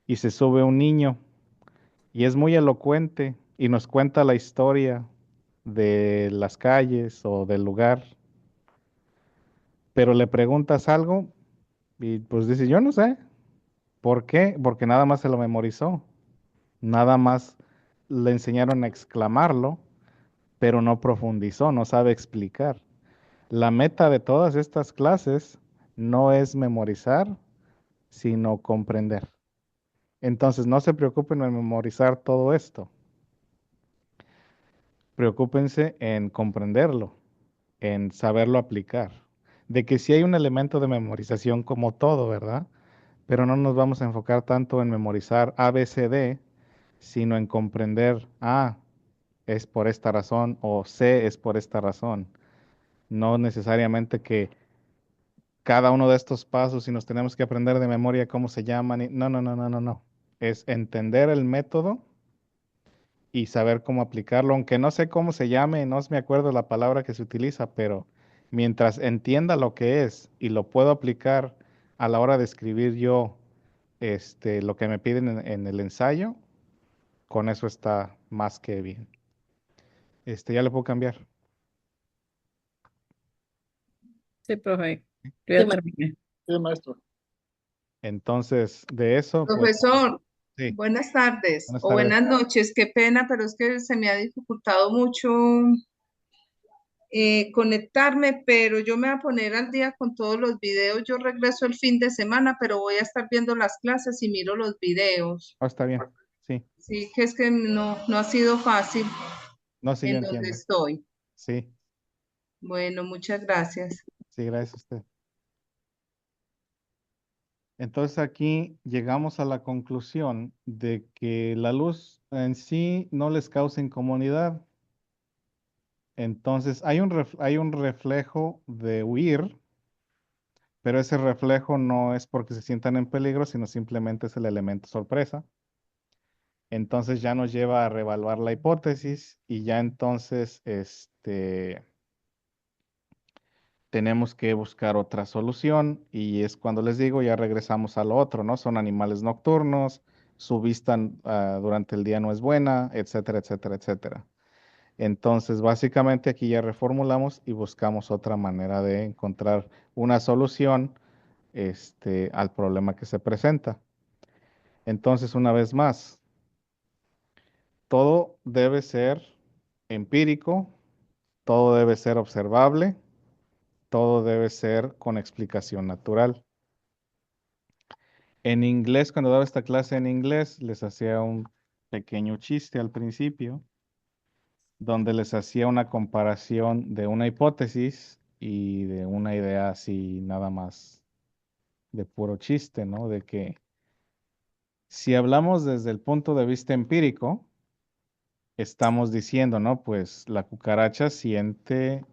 y se sube un niño y es muy elocuente y nos cuenta la historia de las calles o del lugar, pero le preguntas algo y pues dice, yo no sé. ¿Por qué? Porque nada más se lo memorizó. Nada más le enseñaron a exclamarlo, pero no profundizó, no sabe explicar. La meta de todas estas clases no es memorizar, sino comprender. Entonces, no se preocupen en memorizar todo esto. Preocúpense en comprenderlo, en saberlo aplicar. De que sí hay un elemento de memorización como todo, ¿verdad? Pero no nos vamos a enfocar tanto en memorizar A, B, C, D, sino en comprender, es por esta razón o C es por esta razón. No necesariamente que cada uno de estos pasos y nos tenemos que aprender de memoria cómo se llaman. No, no, no, no, no, no. Es entender el método y saber cómo aplicarlo, aunque no sé cómo se llame, no me acuerdo la palabra que se utiliza, pero mientras entienda lo que es y lo puedo aplicar a la hora de escribir yo lo que me piden en el ensayo, con eso está más que bien. Ya le puedo cambiar. Sí, profe. Yo Sí, ya terminé. Sí, maestro. Entonces, de eso, pues, Profesor, sí, buenas tardes buenas o tardes. buenas noches. Qué pena, pero es que se me ha dificultado mucho conectarme, pero yo me voy a poner al día con todos los videos. Yo regreso el fin de semana, pero voy a estar viendo las clases y miro los videos. Está bien, sí. Sí, que es que no ha sido fácil No, sí, yo en donde entiendo. estoy. Sí, Bueno, muchas gracias. sí, gracias a usted. Entonces aquí llegamos a la conclusión de que la luz en sí no les causa incomodidad. Entonces hay un reflejo de huir, pero ese reflejo no es porque se sientan en peligro, sino simplemente es el elemento sorpresa. Entonces ya nos lleva a reevaluar la hipótesis y ya entonces tenemos que buscar otra solución y es cuando les digo, ya regresamos a lo otro, ¿no? Son animales nocturnos, su vista durante el día no es buena, etcétera, etcétera, etcétera. Entonces, básicamente aquí ya reformulamos y buscamos otra manera de encontrar una solución, al problema que se presenta. Entonces, una vez más, todo debe ser empírico, todo debe ser observable, todo debe ser con explicación natural. En inglés, cuando daba esta clase en inglés, les hacía un pequeño chiste al principio, donde les hacía una comparación de una hipótesis y de una idea así nada más de puro chiste, ¿no? De que si hablamos desde el punto de vista empírico, estamos diciendo, ¿no? Pues la cucaracha siente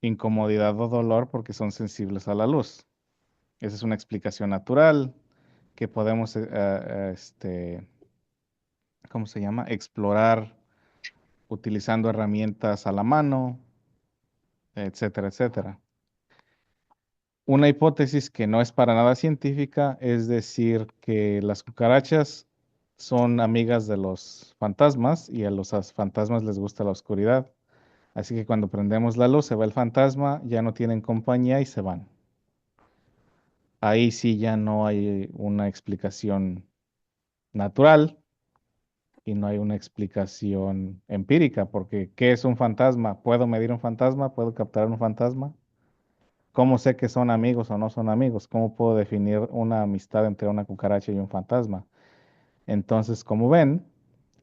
incomodidad o dolor porque son sensibles a la luz. Esa es una explicación natural que podemos, ¿cómo se llama? Explorar utilizando herramientas a la mano, etcétera, etcétera. Una hipótesis que no es para nada científica es decir que las cucarachas son amigas de los fantasmas y a los fantasmas les gusta la oscuridad. Así que cuando prendemos la luz se va el fantasma, ya no tienen compañía y se van. Ahí sí ya no hay una explicación natural, y no hay una explicación empírica, porque ¿qué es un fantasma? ¿Puedo medir un fantasma? ¿Puedo captar un fantasma? ¿Cómo sé que son amigos o no son amigos? ¿Cómo puedo definir una amistad entre una cucaracha y un fantasma? Entonces, como ven,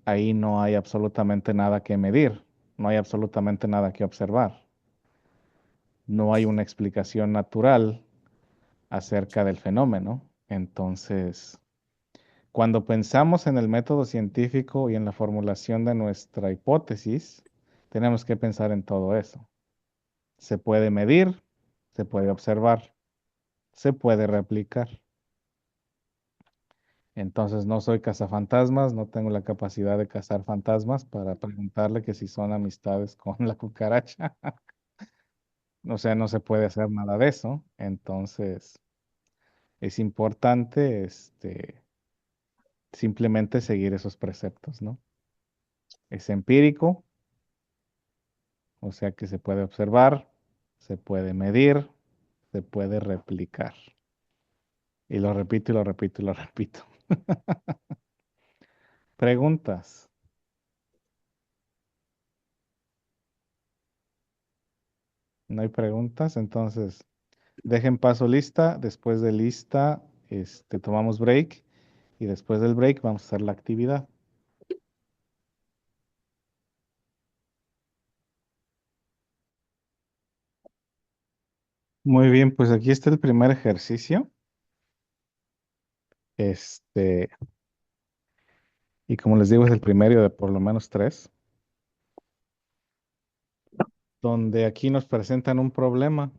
ahí no hay absolutamente nada que medir, no hay absolutamente nada que observar, no hay una explicación natural acerca del fenómeno. Entonces, cuando pensamos en el método científico y en la formulación de nuestra hipótesis, tenemos que pensar en todo eso. Se puede medir, se puede observar, se puede replicar. Entonces no soy cazafantasmas, no tengo la capacidad de cazar fantasmas para preguntarle que si son amistades con la cucaracha. O sea, no se puede hacer nada de eso. Entonces es importante simplemente seguir esos preceptos, ¿no? Es empírico, o sea que se puede observar, se puede medir, se puede replicar. Y lo repito y lo repito y lo repito. Preguntas. No hay preguntas, entonces dejen paso lista. Después de lista, tomamos break y después del break vamos a hacer la actividad. Muy bien, pues aquí está el primer ejercicio. Este, y como les digo, es el primero de por lo menos tres, donde aquí nos presentan un problema.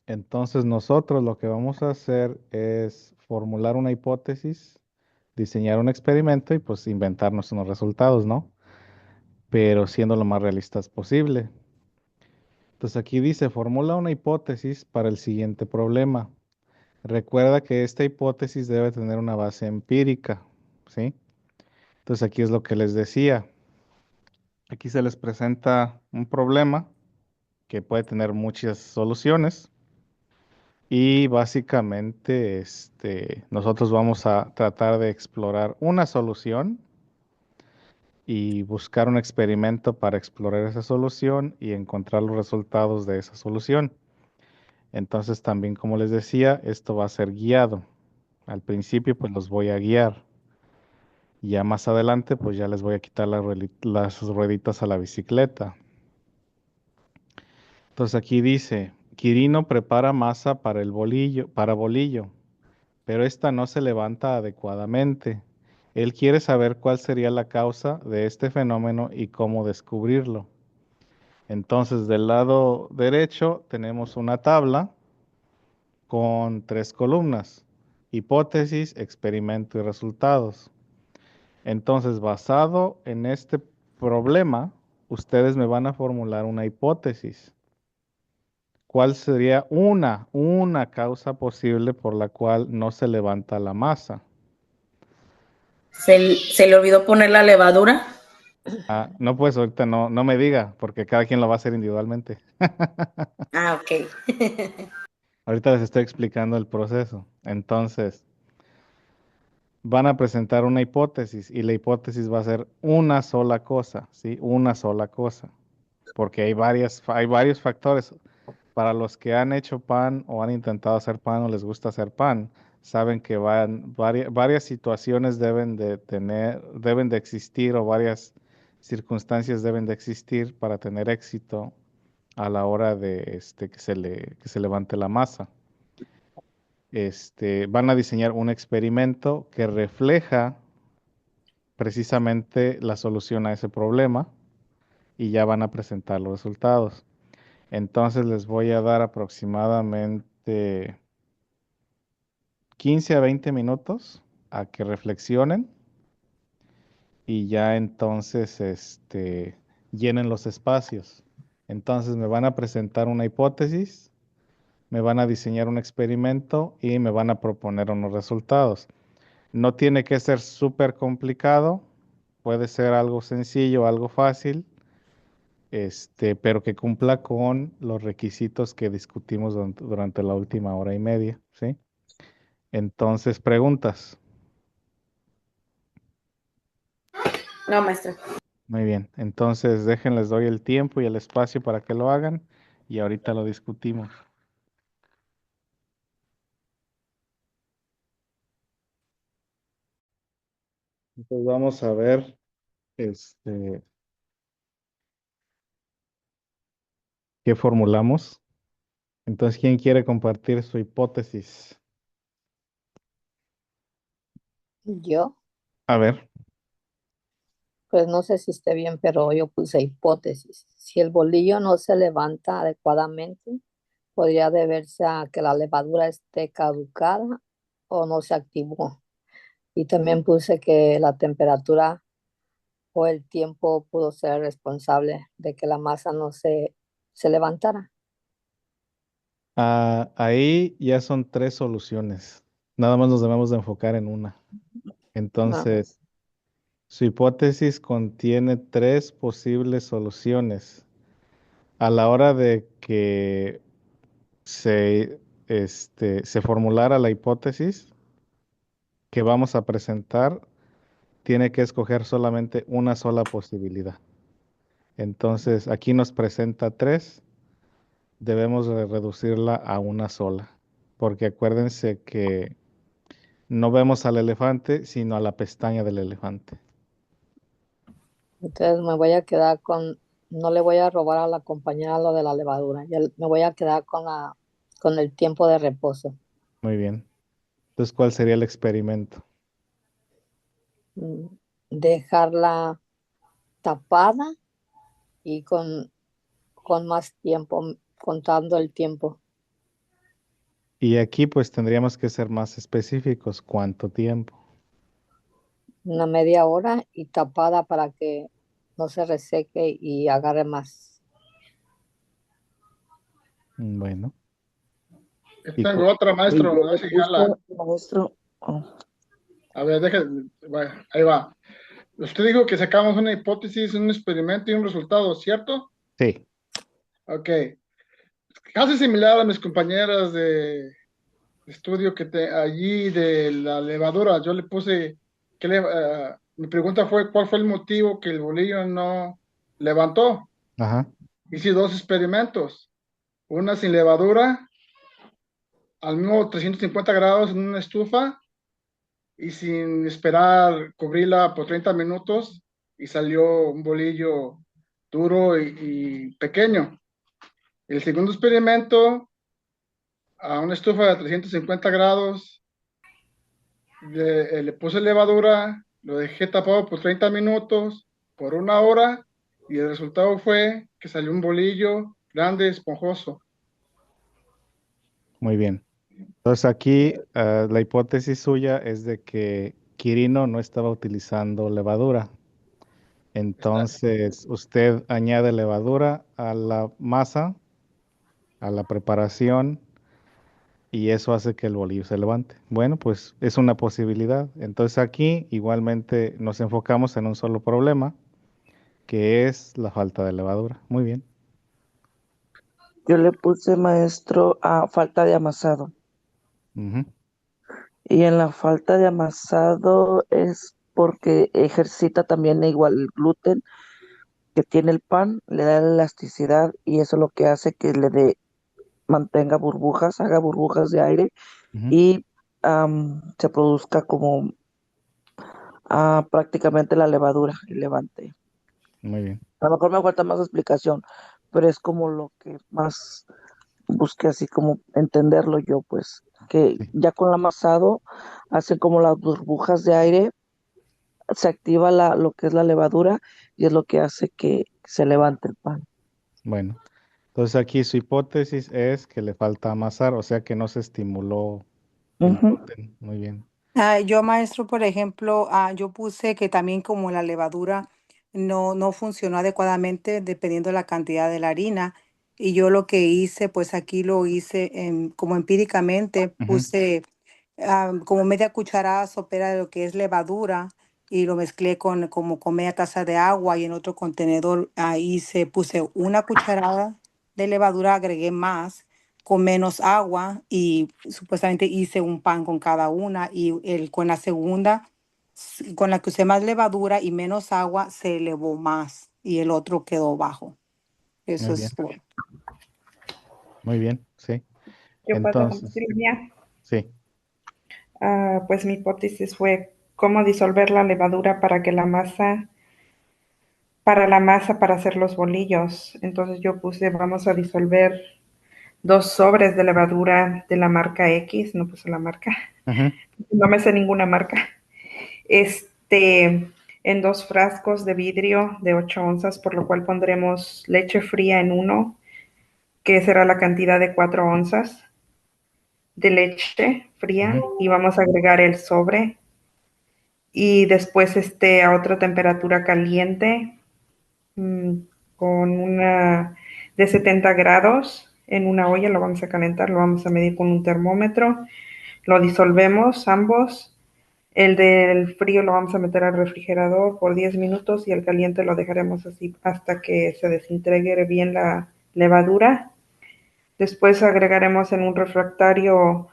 Entonces nosotros lo que vamos a hacer es formular una hipótesis, diseñar un experimento y pues inventarnos unos resultados, ¿no? Pero siendo lo más realistas posible. Entonces aquí dice, formula una hipótesis para el siguiente problema. Recuerda que esta hipótesis debe tener una base empírica, ¿sí? Entonces aquí es lo que les decía. Aquí se les presenta un problema que puede tener muchas soluciones y básicamente nosotros vamos a tratar de explorar una solución y buscar un experimento para explorar esa solución y encontrar los resultados de esa solución. Entonces también, como les decía, esto va a ser guiado. Al principio, pues los voy a guiar. Ya más adelante, pues ya les voy a quitar las rueditas a la bicicleta. Entonces aquí dice, Quirino prepara masa para para bolillo, pero esta no se levanta adecuadamente. Él quiere saber cuál sería la causa de este fenómeno y cómo descubrirlo. Entonces, del lado derecho tenemos una tabla con tres columnas: hipótesis, experimento y resultados. Entonces, basado en este problema, ustedes me van a formular una hipótesis. ¿Cuál sería una causa posible por la cual no se levanta la masa? ¿Se le olvidó poner la levadura? Ah, no, pues ahorita no me diga, porque cada quien lo va a hacer individualmente. Ah, ok. Ahorita les estoy explicando el proceso. Entonces, van a presentar una hipótesis y la hipótesis va a ser una sola cosa, ¿sí? Una sola cosa, porque hay varios factores. Para los que han hecho pan o han intentado hacer pan o les gusta hacer pan, saben que varias situaciones deben de existir o varias circunstancias deben de existir para tener éxito a la hora de que se levante la masa. Van a diseñar un experimento que refleja precisamente la solución a ese problema y ya van a presentar los resultados. Entonces les voy a dar aproximadamente 15 a 20 minutos a que reflexionen y ya entonces llenen los espacios. Entonces me van a presentar una hipótesis, me van a diseñar un experimento y me van a proponer unos resultados. No tiene que ser súper complicado, puede ser algo sencillo, algo fácil, pero que cumpla con los requisitos que discutimos durante la última hora y media, ¿sí? Entonces, preguntas. No, maestra. Muy bien. Entonces, déjenles doy el tiempo y el espacio para que lo hagan y ahorita lo discutimos. Entonces, vamos a ver, qué formulamos. Entonces, ¿quién quiere compartir su hipótesis? Yo, A ver. pues no sé si esté bien, pero yo puse hipótesis. Si el bolillo no se levanta adecuadamente, podría deberse a que la levadura esté caducada o no se activó. Y también puse que la temperatura o el tiempo pudo ser responsable de que la masa no se levantara. Ahí ya son 3 soluciones. Nada más nos debemos de enfocar en una. Ah, Entonces, su hipótesis contiene 3 posibles soluciones. A la hora de que se formulara la hipótesis que vamos a presentar, tiene que escoger solamente una sola posibilidad. Entonces, aquí nos presenta 3, debemos de reducirla a una sola, porque acuérdense que no vemos al elefante, sino a la pestaña del elefante. entonces me voy a quedar con, no le voy a robar a la compañera lo de la levadura, me voy a quedar con el tiempo de reposo. Muy bien. Entonces, ¿cuál sería el experimento? Mm, Dejarla tapada y con más tiempo, contando el tiempo, Y aquí pues tendríamos que ser más específicos. ¿Cuánto tiempo? una media hora y tapada para que no se reseque y agarre más. Bueno. Y Tengo otra, Y maestro, yo a ver le si puse, jala. maestro, oh, A ver, ahí va. Usted dijo que sacamos una hipótesis, un experimento y un resultado, ¿cierto? sí. Ok. Casi similar a mis compañeras de estudio allí de la levadura. Yo le puse, mi pregunta fue, ¿cuál fue el motivo que el bolillo no levantó? Ajá. Hice 2 experimentos, una sin levadura, al mismo 350 grados en una estufa y sin esperar cubrirla por 30 minutos y salió un bolillo duro y pequeño. El segundo experimento, a una estufa de 350 grados, le puse levadura, lo dejé tapado por 30 minutos, por una hora, y el resultado fue que salió un bolillo grande, esponjoso. Muy bien. Entonces aquí la hipótesis suya es de que Quirino no estaba utilizando levadura. Está, Entonces usted añade levadura a la masa, a la preparación, y eso hace que el bolillo se levante. Bueno, pues es una posibilidad. Entonces aquí igualmente nos enfocamos en un solo problema, que es la falta de levadura. Muy bien. yo le puse, maestro, a falta de amasado. Ujú. Y en la falta de amasado es porque ejercita también igual el gluten que tiene el pan, le da la elasticidad y eso es lo que hace que mantenga burbujas, haga burbujas de aire Ujú. y se produzca como prácticamente la levadura, el levante. Muy bien. A lo mejor me falta más explicación, pero es como lo que más busqué así como entenderlo yo, pues, que Sí. ya con el amasado hacen como las burbujas de aire, se activa lo que es la levadura y es lo que hace que se levante el pan. Bueno, entonces aquí su hipótesis es que le falta amasar, o sea que no se estimuló el Ujú. gluten. Muy bien. Yo, maestro, por ejemplo, yo puse que también como la levadura no funcionó adecuadamente dependiendo de la cantidad de la harina. Y yo lo que hice, pues aquí lo hice como empíricamente, Ujú. puse como media cucharada sopera de lo que es levadura y lo mezclé con media taza de agua y en otro contenedor puse una cucharada de levadura, agregué más con menos agua y supuestamente hice un pan con cada una y con la segunda con la que usé más levadura y menos agua, se elevó más y el otro quedó bajo. Eso Muy bien, es todo. muy bien, sí. Yo puedo Entonces, compartir la mía. sí. Pues mi hipótesis fue cómo disolver la levadura para la masa para hacer los bolillos. Entonces yo puse, vamos a disolver 2 sobres de levadura de la marca X, no puse la marca, Ujú, no me sé ninguna marca, en 2 frascos de vidrio de 8 onzas, por lo cual pondremos leche fría en uno, que será la cantidad de 4 onzas de leche fría, ujú, y vamos a agregar el sobre, y después a otra temperatura caliente, mm, con una de 70 grados en una olla, lo vamos a calentar, lo vamos a medir con un termómetro, lo disolvemos ambos. El del frío lo vamos a meter al refrigerador por 10 minutos y el caliente lo dejaremos así hasta que se desintegre bien la levadura. Después agregaremos en un refractario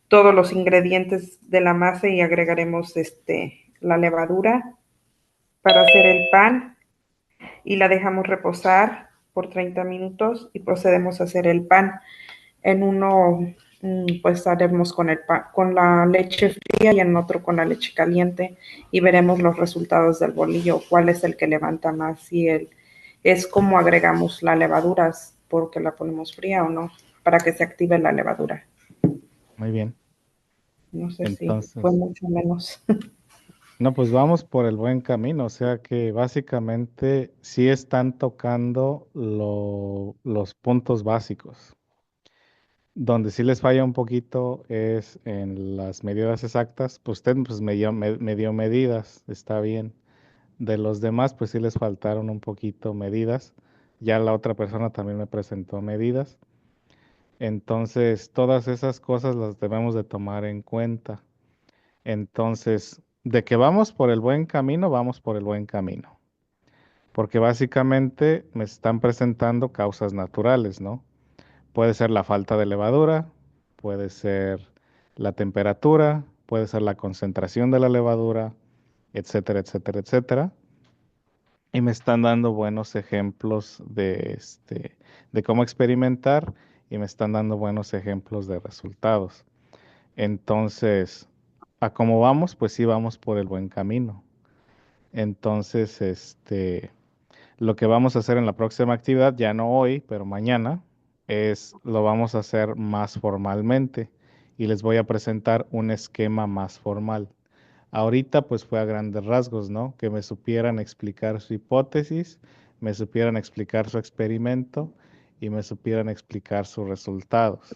todos los ingredientes de la masa y agregaremos la levadura para hacer el pan y la dejamos reposar por 30 minutos y procedemos a hacer el pan. En uno, pues haremos con el pan, con la leche fría y en otro con la leche caliente y veremos los resultados del bolillo, cuál es el que levanta más y es como agregamos la levadura, porque la ponemos fría o no, para que se active la levadura. muy bien. No sé si fue Entonces, mucho menos. no, pues vamos por el buen camino. O sea que básicamente sí están tocando los puntos básicos. Donde sí les falla un poquito es en las medidas exactas. Pues usted pues me dio medidas, está bien. De los demás, pues sí les faltaron un poquito medidas. Ya la otra persona también me presentó medidas. Entonces, todas esas cosas las debemos de tomar en cuenta. Entonces, de que vamos por el buen camino, vamos por el buen camino. Porque básicamente me están presentando causas naturales, ¿no? Puede ser la falta de levadura, puede ser la temperatura, puede ser la concentración de la levadura, etcétera, etcétera, etcétera. Y me están dando buenos ejemplos de cómo experimentar y me están dando buenos ejemplos de resultados. Entonces, a cómo vamos, pues sí vamos por el buen camino. Entonces, lo que vamos a hacer en la próxima actividad, ya no hoy, pero mañana, lo vamos a hacer más formalmente y les voy a presentar un esquema más formal. Ahorita pues fue a grandes rasgos, ¿no? Que me supieran explicar su hipótesis, me supieran explicar su experimento y me supieran explicar sus resultados.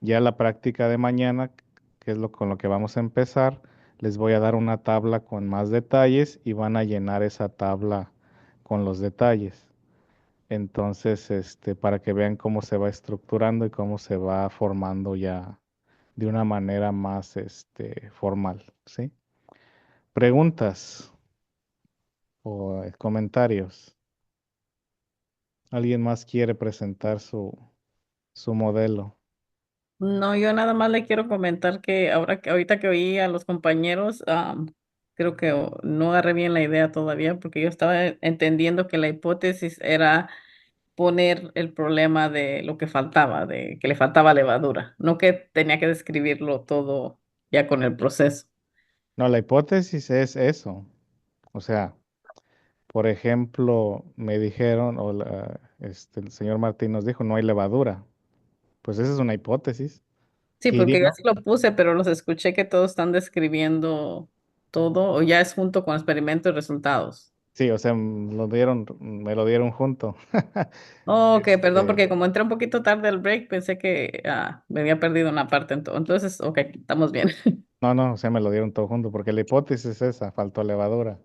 Ya la práctica de mañana, que es con lo que vamos a empezar, les voy a dar una tabla con más detalles y van a llenar esa tabla con los detalles. Entonces, para que vean cómo se va estructurando y cómo se va formando ya de una manera más, formal, ¿sí? Preguntas o comentarios. ¿Alguien más quiere presentar su modelo? No, yo nada más le quiero comentar que ahorita que oí a los compañeros, creo que no agarré bien la idea todavía porque yo estaba entendiendo que la hipótesis era poner el problema de lo que faltaba, de que le faltaba levadura, no que tenía que describirlo todo ya con el proceso. No, la hipótesis es eso. O sea, por ejemplo, me dijeron, el señor Martín nos dijo, no hay levadura. Pues esa es una hipótesis. Sí, ¿Qué porque yo iríamos? así lo puse, pero los escuché que todos están describiendo todo o ya es junto con experimentos y resultados. Sí, o sea, me lo dieron junto. Oh, ok, perdón, Este, porque como entré un poquito tarde al break, pensé que me había perdido una parte en todo. Entonces, ok, estamos bien. no, no, o sea, me lo dieron todo junto, porque la hipótesis es esa, faltó levadura.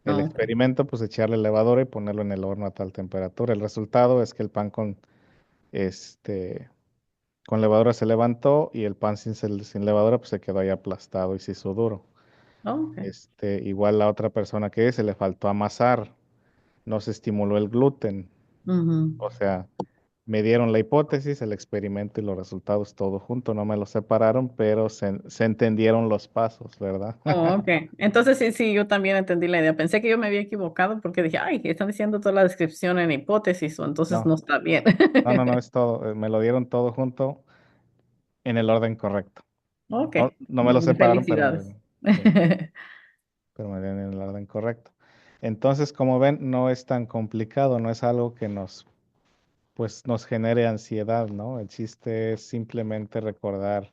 El Ah, ok. experimento, pues echarle levadura y ponerlo en el horno a tal temperatura. El resultado es que el pan este, con levadura se levantó y el pan sin levadura, pues se quedó ahí aplastado y se hizo duro. Oh, ok. Igual la otra persona que se le faltó amasar, no se estimuló el gluten. Ujú. O sea, Me dieron la hipótesis, el experimento y los resultados todo junto. No me los separaron, pero se entendieron los pasos, ¿verdad? Oh, ok. Entonces sí, yo también entendí la idea. Pensé que yo me había equivocado porque dije, ay, están diciendo toda la descripción en hipótesis, o entonces No, no está bien. no, es todo. Me lo dieron todo junto en el orden correcto. Ok. No me lo Bueno, separaron, pero felicidades. sí, pero me dieron en el orden correcto. Entonces, como ven, no es tan complicado, no es algo que pues, nos genere ansiedad, ¿no? El chiste es simplemente recordar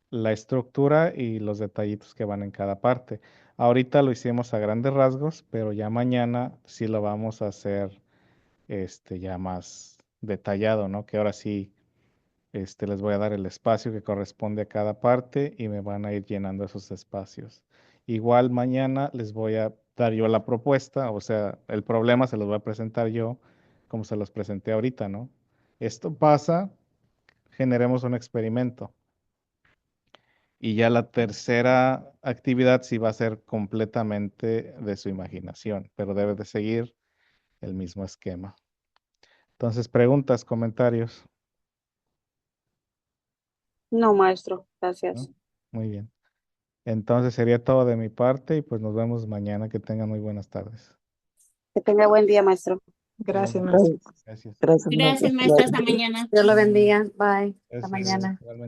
la estructura y los detallitos que van en cada parte. Ahorita lo hicimos a grandes rasgos, pero ya mañana sí lo vamos a hacer ya más detallado, ¿no? Que ahora sí les voy a dar el espacio que corresponde a cada parte y me van a ir llenando esos espacios. Igual mañana les voy a dar yo la propuesta, o sea, el problema se los voy a presentar yo como se los presenté ahorita, ¿no? Esto pasa, generemos un experimento. Y ya la tercera actividad sí va a ser completamente de su imaginación, pero debe de seguir el mismo esquema. Entonces, preguntas, comentarios, No, maestro, ¿no? gracias. Muy bien. Entonces sería todo de mi parte y pues nos vemos mañana. Que tengan muy buenas tardes. Que tenga buen día, maestro. Gracias, Igualmente. maestro. Gracias. Gracias, Gracias, maestra. maestra. Hasta mañana. Dios lo bendiga. Bye. Hasta Gracias. mañana. Igualmente.